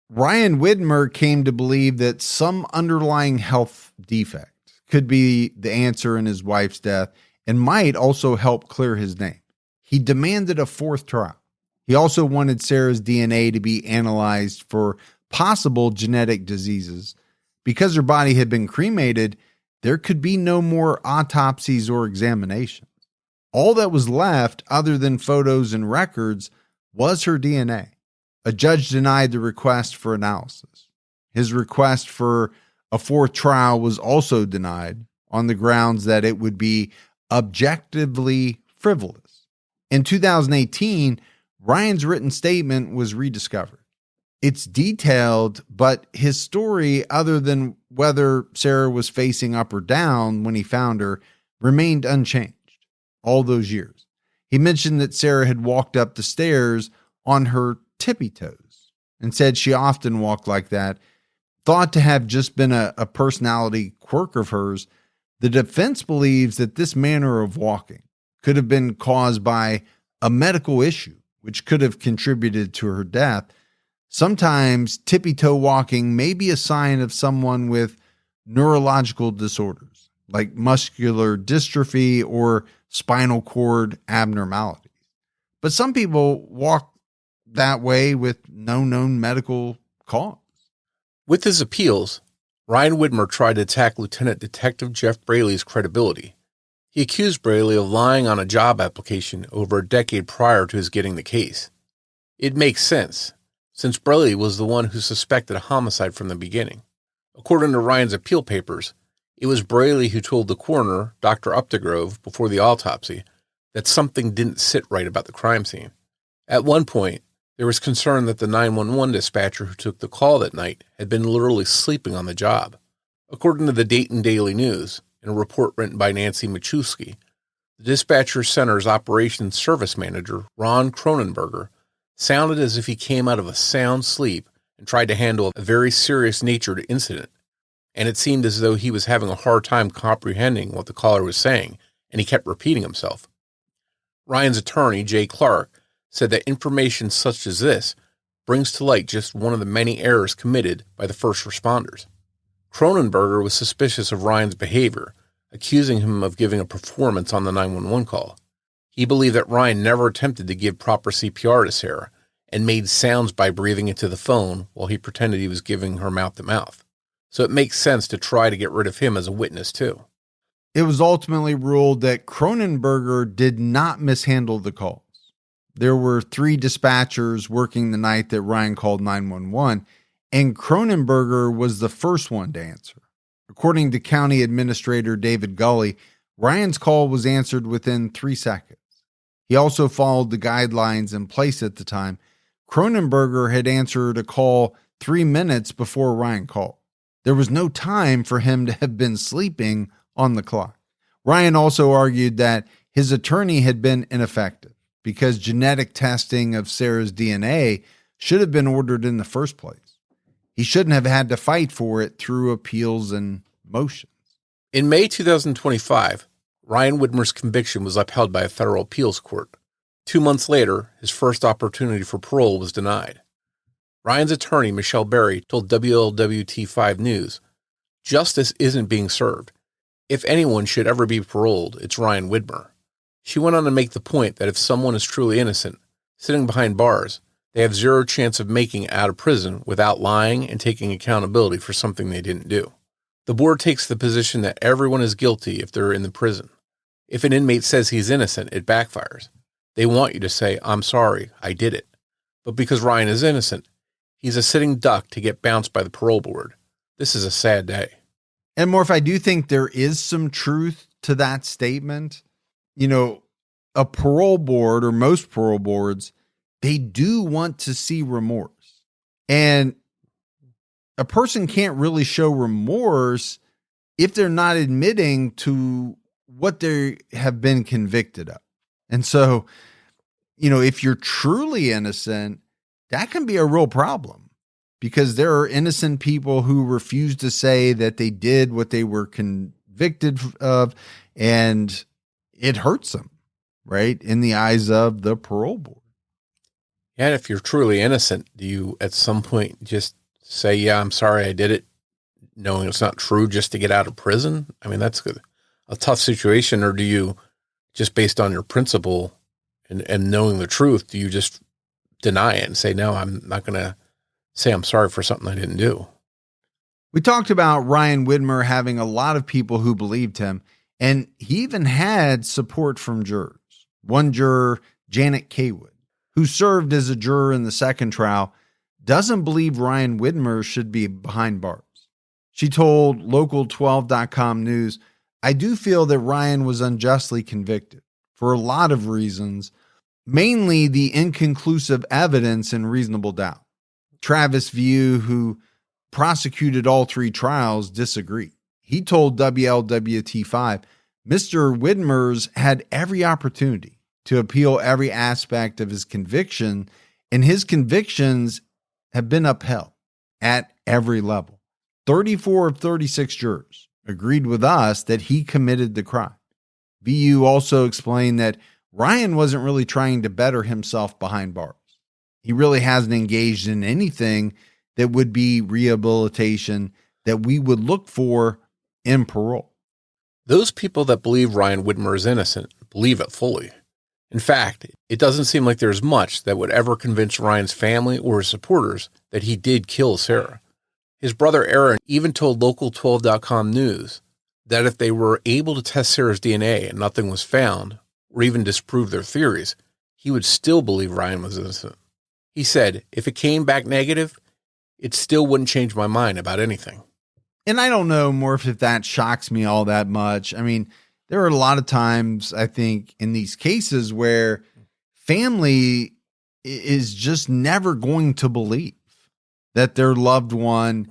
Ryan Widmer came to believe that some underlying health defect could be the answer in his wife's death and might also help clear his name. He demanded a fourth trial. He also wanted Sarah's DNA to be analyzed for possible genetic diseases. Because her body had been cremated, there could be no more autopsies or examinations. All that was left, other than photos and records, was her DNA. A judge denied the request for analysis. His request for a fourth trial was also denied on the grounds that it would be objectively frivolous. In 2018, Ryan's written statement was rediscovered. It's detailed, but his story, other than whether Sarah was facing up or down when he found her, remained unchanged all those years. He mentioned that Sarah had walked up the stairs on her tippy toes and said she often walked like that, thought to have just been a personality quirk of hers. The defense believes that this manner of walking could have been caused by a medical issue, which could have contributed to her death. Sometimes tippy-toe walking may be a sign of someone with neurological disorders, like muscular dystrophy or spinal cord abnormalities. But some people walk that way with no known medical cause. With his appeals, Ryan Widmer tried to attack Lieutenant Detective Jeff Braley's credibility. He accused Braley of lying on a job application over a decade prior to his getting the case. It makes sense, since Braley was the one who suspected a homicide from the beginning. According to Ryan's appeal papers, it was Braley who told the coroner, Dr. Updegrove, before the autopsy, that something didn't sit right about the crime scene. At one point, there was concern that the 911 dispatcher who took the call that night had been literally sleeping on the job. According to the Dayton Daily News, in a report written by Nancy Machewski, the dispatcher center's operations service manager, Ron Cronenberger, sounded as if he came out of a sound sleep and tried to handle a very serious-natured incident, and it seemed as though he was having a hard time comprehending what the caller was saying, and he kept repeating himself. Ryan's attorney, Jay Clark, said that information such as this brings to light just one of the many errors committed by the first responders. Cronenberger was suspicious of Ryan's behavior, accusing him of giving a performance on the 911 call. He believed that Ryan never attempted to give proper CPR to Sarah and made sounds by breathing into the phone while he pretended he was giving her mouth-to-mouth. So it makes sense to try to get rid of him as a witness, too. It was ultimately ruled that Cronenberger did not mishandle the calls. There were 3 dispatchers working the night that Ryan called 911, and Cronenberger was the first one to answer. According to County Administrator David Gully, Ryan's call was answered within 3 seconds. He also followed the guidelines in place at the time. Cronenberger had answered a call 3 minutes before Ryan called. There was no time for him to have been sleeping on the clock. Ryan also argued that his attorney had been ineffective because genetic testing of Sarah's DNA should have been ordered in the first place. He shouldn't have had to fight for it through appeals and motions. In May 2025, Ryan Widmer's conviction was upheld by a federal appeals court. 2 months later, his first opportunity for parole was denied. Ryan's attorney, Michelle Berry, told WLWT5 News, "Justice isn't being served. If anyone should ever be paroled, it's Ryan Widmer." She went on to make the point that if someone is truly innocent, sitting behind bars, they have zero chance of making it out of prison without lying and taking accountability for something they didn't do. The board takes the position that everyone is guilty if they're in the prison. If an inmate says he's innocent, it backfires. They want you to say, "I'm sorry, I did it." But because Ryan is innocent, he's a sitting duck to get bounced by the parole board. This is a sad day. And Morf, I do think there is some truth to that statement. You know, a parole board, or most parole boards, they do want to see remorse. And a person can't really show remorse if they're not admitting to what they have been convicted of. And so, you know, if you're truly innocent, that can be a real problem, because there are innocent people who refuse to say that they did what they were convicted of, and it hurts them, right, in the eyes of the parole board. Yeah, and if you're truly innocent, do you at some point just say, "Yeah, I'm sorry, I did it," knowing it's not true, just to get out of prison? I mean, that's a tough situation. Or do you, just based on your principle and knowing the truth, do you just deny it and say, "No, I'm not going to say I'm sorry for something I didn't do"? We talked about Ryan Widmer having a lot of people who believed him, and he even had support from jurors. One juror, Janet Kaywood, who served as a juror in the second trial, doesn't believe Ryan Widmer should be behind bars. She told Local12.com News, "I do feel that Ryan was unjustly convicted for a lot of reasons, mainly the inconclusive evidence and reasonable doubt." Travis View, who prosecuted all 3 trials, disagreed. He told WLWT5, "Mr. Widmer's had every opportunity to appeal every aspect of his conviction, and his convictions have been upheld at every level. 34 of 36 jurors agreed with us that he committed the crime." VU also explained that Ryan wasn't really trying to better himself behind bars. He really hasn't engaged in anything that would be rehabilitation that we would look for in parole. Those people that believe Ryan Widmer is innocent believe it fully. In fact, it doesn't seem like there's much that would ever convince Ryan's family or his supporters that he did kill Sarah. His brother Aaron even told Local12.com News that if they were able to test Sarah's DNA and nothing was found, or even disprove their theories, he would still believe Ryan was innocent. He said, "If it came back negative, it still wouldn't change my mind about anything." And I don't know, Morph, if that shocks me all that much. I mean, there are a lot of times, I think, in these cases where family is just never going to believe that their loved one,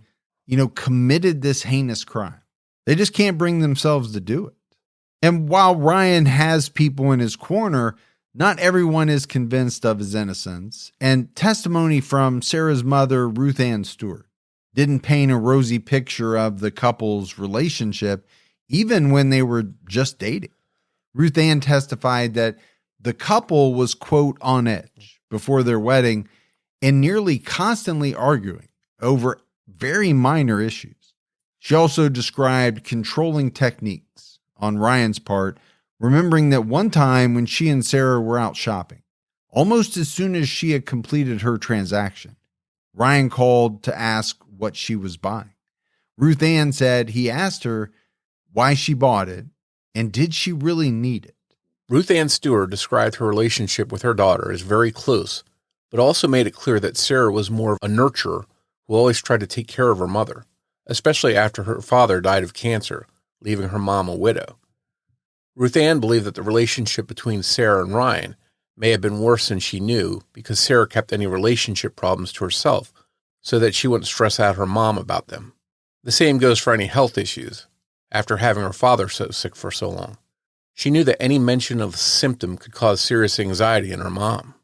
you know, committed this heinous crime. They just can't bring themselves to do it. And while Ryan has people in his corner, not everyone is convinced of his innocence. And testimony from Sarah's mother, Ruth Ann Stewart, didn't paint a rosy picture of the couple's relationship, even when they were just dating. Ruth Ann testified that the couple was, quote, on edge before their wedding and nearly constantly arguing over very minor issues. She also described controlling techniques on Ryan's part, remembering that one time when she and Sarah were out shopping, almost as soon as she had completed her transaction, Ryan called to ask what she was buying. Ruth Ann said he asked her why she bought it and did she really need it. Ruth Ann Stewart described her relationship with her daughter as very close, but also made it clear that Sarah was more of a nurturer who always tried to take care of her mother, especially after her father died of cancer, leaving her mom a widow. Ruth Ann believed that the relationship between Sarah and Ryan may have been worse than she knew because Sarah kept any relationship problems to herself so that she wouldn't stress out her mom about them. The same goes for any health issues after having her father so sick for so long. She knew that any mention of a symptom could cause serious anxiety in her mom.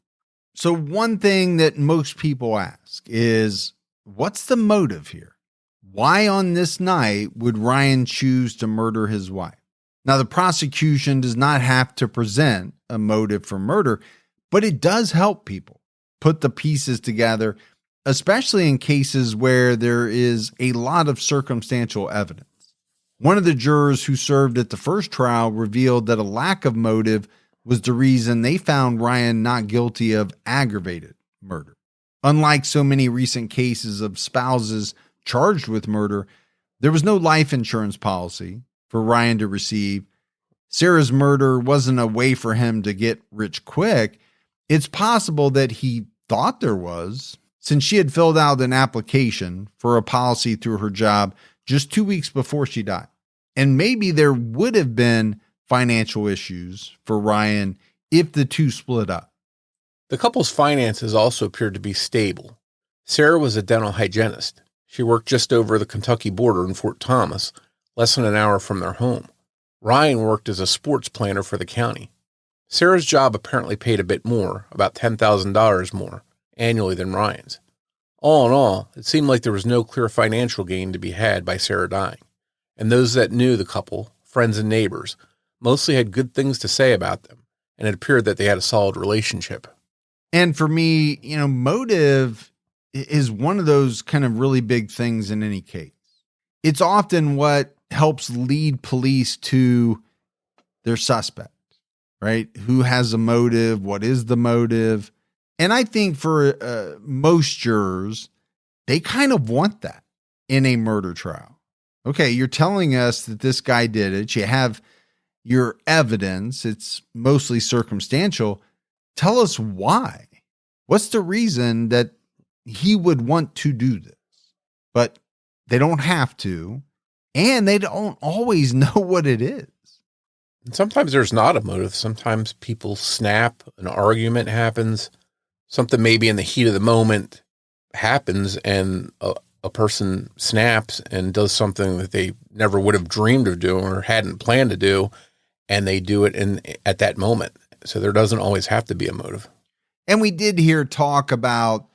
So one thing that most people ask is, what's the motive here? Why on this night would Ryan choose to murder his wife? Now, the prosecution does not have to present a motive for murder, but it does help people put the pieces together, especially in cases where there is a lot of circumstantial evidence. One of the jurors who served at the first trial revealed that a lack of motive was the reason they found Ryan not guilty of aggravated murder. Unlike so many recent cases of spouses charged with murder, there was no life insurance policy for Ryan to receive. Sarah's murder wasn't a way for him to get rich quick. It's possible that he thought there was, since she had filled out an application for a policy through her job just 2 weeks before she died. And maybe there would have been financial issues for Ryan if the two split up. The couple's finances also appeared to be stable. Sarah was a dental hygienist. She worked just over the Kentucky border in Fort Thomas, less than an hour from their home. Ryan worked as a sports planner for the county. Sarah's job apparently paid a bit more, about $10,000 more annually than Ryan's. All in all, it seemed like there was no clear financial gain to be had by Sarah dying. And those that knew the couple, friends and neighbors, mostly had good things to say about them, and it appeared that they had a solid relationship. And for me, motive is one of those kind of really big things in any case. It's often what helps lead police to their suspect, right? Who has a motive? What is the motive? And I think for most jurors, they kind of want that in a murder trial. Okay, you're telling us that this guy did it. You have your evidence. It's mostly circumstantial. Tell us why. What's the reason that he would want to do this? But they don't have to, and they don't always know what it is. And sometimes there's not a motive. Sometimes people snap, an argument happens, something maybe in the heat of the moment happens, and a person snaps and does something that they never would have dreamed of doing or hadn't planned to do, and they do it at that moment. So there doesn't always have to be a motive. And we did hear talk about,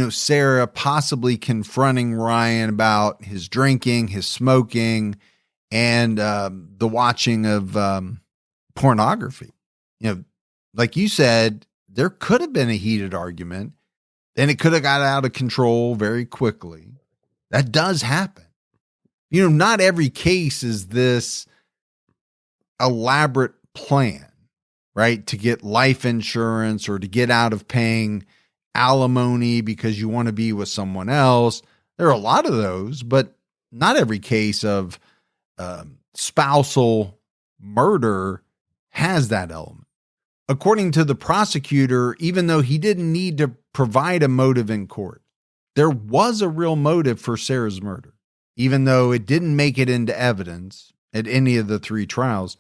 Sarah possibly confronting Ryan about his drinking, his smoking, and the watching of pornography. Like you said, there could have been a heated argument, and it could have got out of control very quickly. That does happen. Not every case is this elaborate plan, right? To get life insurance or to get out of paying alimony because you want to be with someone else. There are a lot of those, but not every case of spousal murder has that element. According to the prosecutor, even though he didn't need to provide a motive in court, there was a real motive for Sarah's murder, even though it didn't make it into evidence at any of the three trials,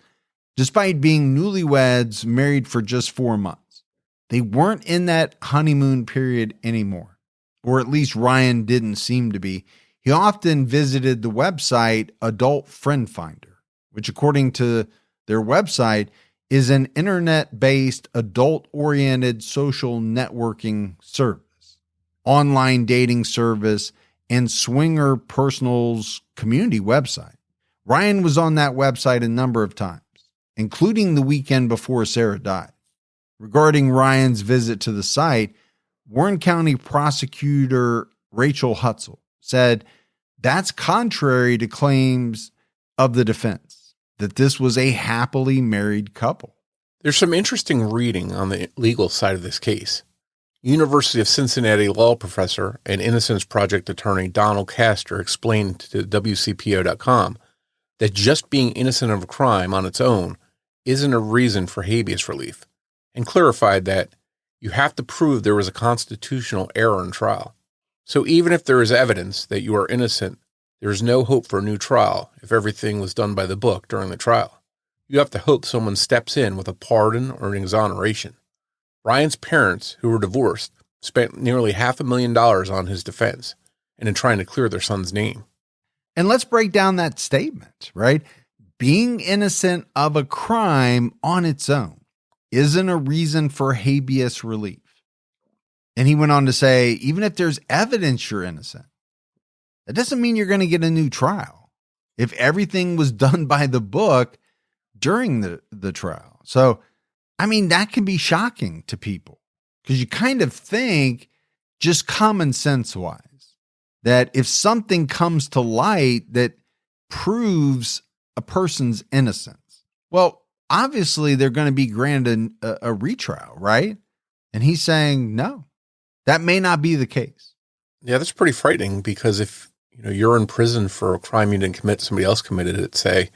despite being newlyweds married for just 4 months. They weren't in that honeymoon period anymore, or at least Ryan didn't seem to be. He often visited the website Adult Friend Finder, which according to their website is an internet-based adult-oriented social networking service, online dating service, and swinger personals community website. Ryan was on that website a number of times, including the weekend before Sarah died. Regarding Ryan's visit to the site, Warren County prosecutor Rachel Hutzel said that's contrary to claims of the defense that this was a happily married couple. There's some interesting reading on the legal side of this case. University of Cincinnati law professor and Innocence Project attorney Donald Castor explained to WCPO.com that just being innocent of a crime on its own isn't a reason for habeas relief, and clarified that you have to prove there was a constitutional error in trial. So even if there is evidence that you are innocent, there is no hope for a new trial if everything was done by the book during the trial. You have to hope someone steps in with a pardon or an exoneration. Ryan's parents, who were divorced, spent nearly $500,000 on his defense and in trying to clear their son's name. And let's break down that statement, right? Being innocent of a crime on its own isn't a reason for habeas relief. And he went on to say, even if there's evidence you're innocent, that doesn't mean you're going to get a new trial if everything was done by the book during the trial. So, I mean, that can be shocking to people because you kind of think, just common sense wise, that if something comes to light that proves a person's innocence, well, obviously they're going to be granted a retrial, right? And he's saying, no, that may not be the case. Yeah, that's pretty frightening because if you're in prison for a crime you didn't commit, somebody else committed it, say,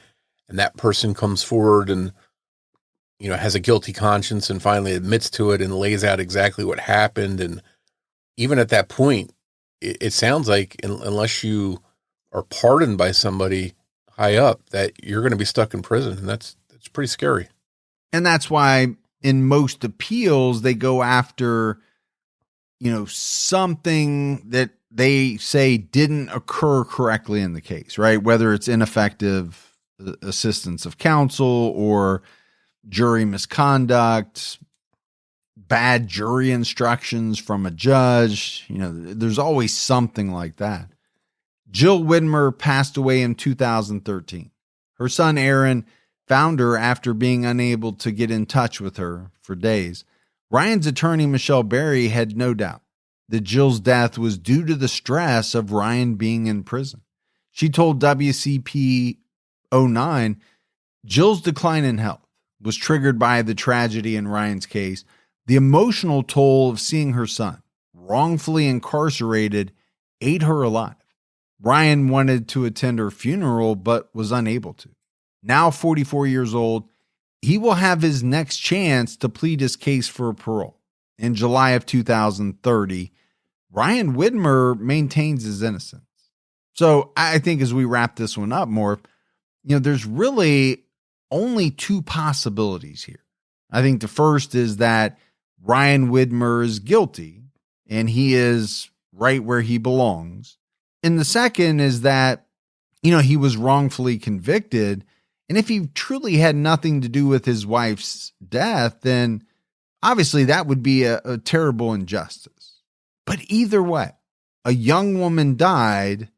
and that person comes forward and has a guilty conscience and finally admits to it and lays out exactly what happened. And even at that point, it sounds like unless you are pardoned by somebody high up, that you're going to be stuck in prison. And that's pretty scary. And that's why in most appeals, they go after, something that they say didn't occur correctly in the case, right? Whether it's ineffective assistance of counsel or jury misconduct, bad jury instructions from a judge, there's always something like that. Jill Widmer passed away in 2013. Her son, Aaron, found her after being unable to get in touch with her for days. Ryan's attorney, Michelle Berry, had no doubt that Jill's death was due to the stress of Ryan being in prison. She told WCP 09, Jill's decline in health was triggered by the tragedy in Ryan's case. The emotional toll of seeing her son wrongfully incarcerated ate her alive. Ryan wanted to attend her funeral, but was unable to. Now 44 years old, he will have his next chance to plead his case for parole. In July of 2030, Ryan Widmer maintains his innocence. So I think as we wrap this one up more, there's really only two possibilities here. I think the first is that Ryan Widmer is guilty and he is right where he belongs. And the second is that, he was wrongfully convicted. And if he truly had nothing to do with his wife's death, then obviously that would be a terrible injustice. But either way, a young woman died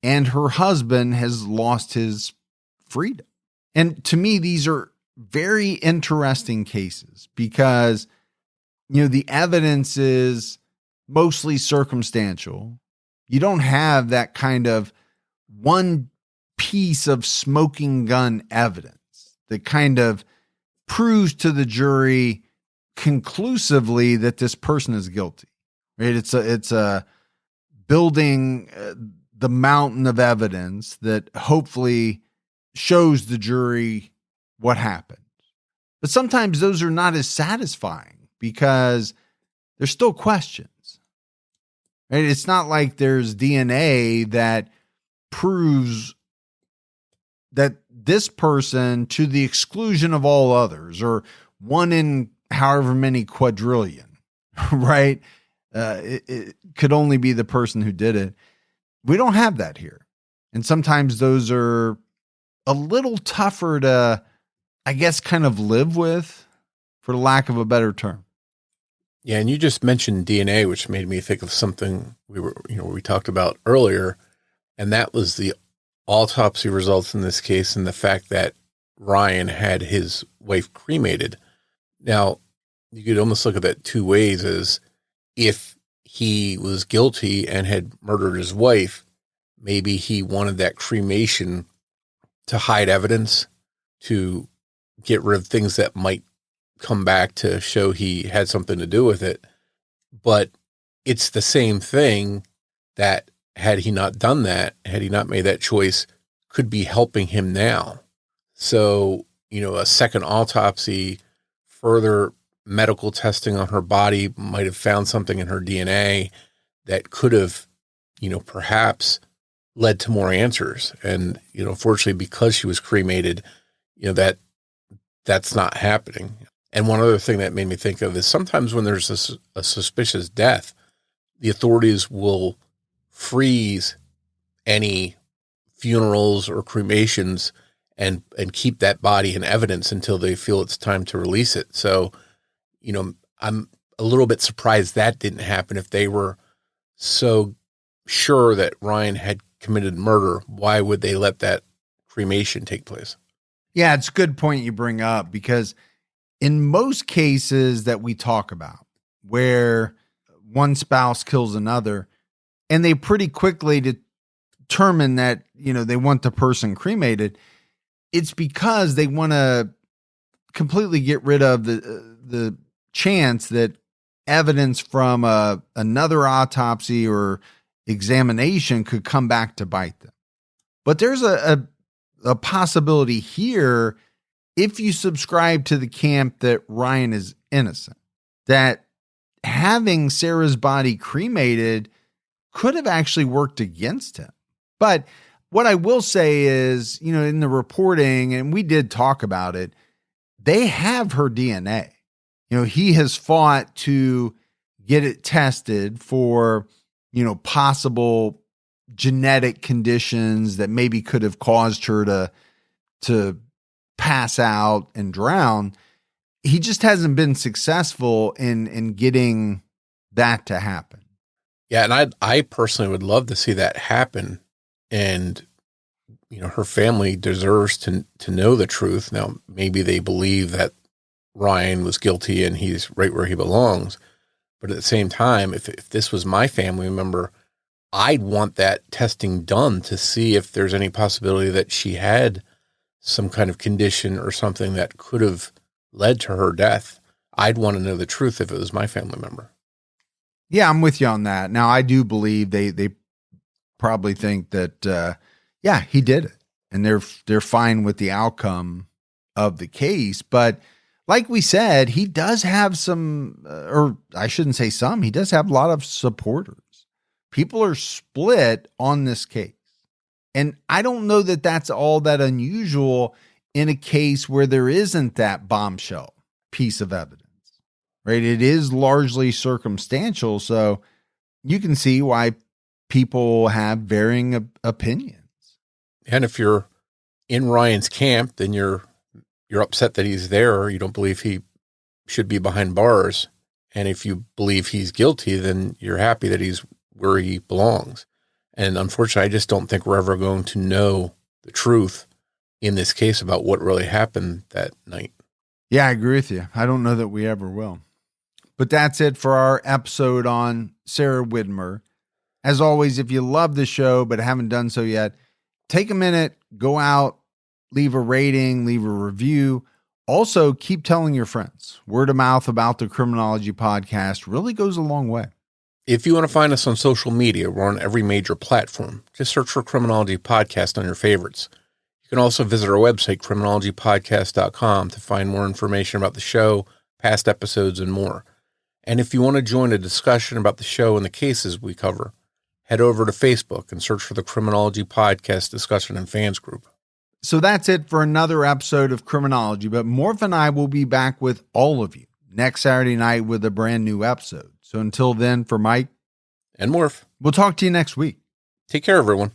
and her husband has lost his freedom. And to me, these are very interesting cases because, the evidence is mostly circumstantial. You don't have that kind of one piece of smoking gun evidence that kind of proves to the jury conclusively that this person is guilty. Right? It's a building the mountain of evidence that hopefully shows the jury what happened. But sometimes those are not as satisfying because there's still questions. Right? It's not like there's DNA that proves that this person, to the exclusion of all others, or one in however many quadrillion, right? It could only be the person who did it. We don't have that here. And sometimes those are a little tougher to, I guess, kind of live with, for lack of a better term. Yeah, and you just mentioned DNA, which made me think of something we talked about earlier, and that was the autopsy results in this case and the fact that Ryan had his wife cremated. Now, you could almost look at that two ways, as if he was guilty and had murdered his wife, maybe he wanted that cremation to hide evidence, to get rid of things that might come back to show he had something to do with it. But it's the same thing that had he not done that, had he not made that choice, could be helping him now. So, a second autopsy, further medical testing on her body might have found something in her DNA that could have, perhaps led to more answers. And, fortunately, because she was cremated, that's not happening. And one other thing that made me think of is sometimes when there's a suspicious death, the authorities will freeze any funerals or cremations and keep that body in evidence until they feel it's time to release it. So, I'm a little bit surprised that didn't happen. If they were so sure that Ryan had committed murder, why would they let that cremation take place? Yeah, it's a good point you bring up, because in most cases that we talk about where one spouse kills another and they pretty quickly determine that, they want the person cremated, it's because they want to completely get rid of the chance that evidence from another autopsy or examination could come back to bite them. But there's a possibility here, if you subscribe to the camp that Ryan is innocent, that having Sarah's body cremated could have actually worked against him. But what I will say is, in the reporting, and we did talk about it, they have her DNA. He has fought to get it tested for, possible genetic conditions that maybe could have caused her to pass out and drown. He just hasn't been successful in getting that to happen. Yeah, and I personally would love to see that happen. And, her family deserves to know the truth. Now, maybe they believe that Ryan was guilty and he's right where he belongs. But at the same time, if this was my family member, I'd want that testing done to see if there's any possibility that she had some kind of condition or something that could have led to her death. I'd want to know the truth if it was my family member. Yeah, I'm with you on that. Now, I do believe they probably think that, he did it, and they're fine with the outcome of the case. But like we said, he does have some, or I shouldn't say some, he does have a lot of supporters. People are split on this case. And I don't know that that's all that unusual in a case where there isn't that bombshell piece of evidence, right? It is largely circumstantial. So you can see why people have varying opinions. And if you're in Ryan's camp, then you're upset that he's there. You don't believe he should be behind bars. And if you believe he's guilty, then you're happy that he's where he belongs. And unfortunately, I just don't think we're ever going to know the truth in this case about what really happened that night. Yeah, I agree with you. I don't know that we ever will. But that's it for our episode on Sarah Widmer. As always, if you love the show but haven't done so yet, take a minute, go out, leave a rating, leave a review. Also, keep telling your friends. Word of mouth about the Criminology podcast really goes a long way. If you want to find us on social media, we're on every major platform. Just search for Criminology Podcast on your favorites. You can also visit our website, criminologypodcast.com, to find more information about the show, past episodes, and more. And if you want to join a discussion about the show and the cases we cover, head over to Facebook and search for the Criminology Podcast Discussion and Fans Group. So that's it for another episode of Criminology, but Morf and I will be back with all of you next Saturday night with a brand new episode. So until then, for Mike and Morf, we'll talk to you next week. Take care, everyone.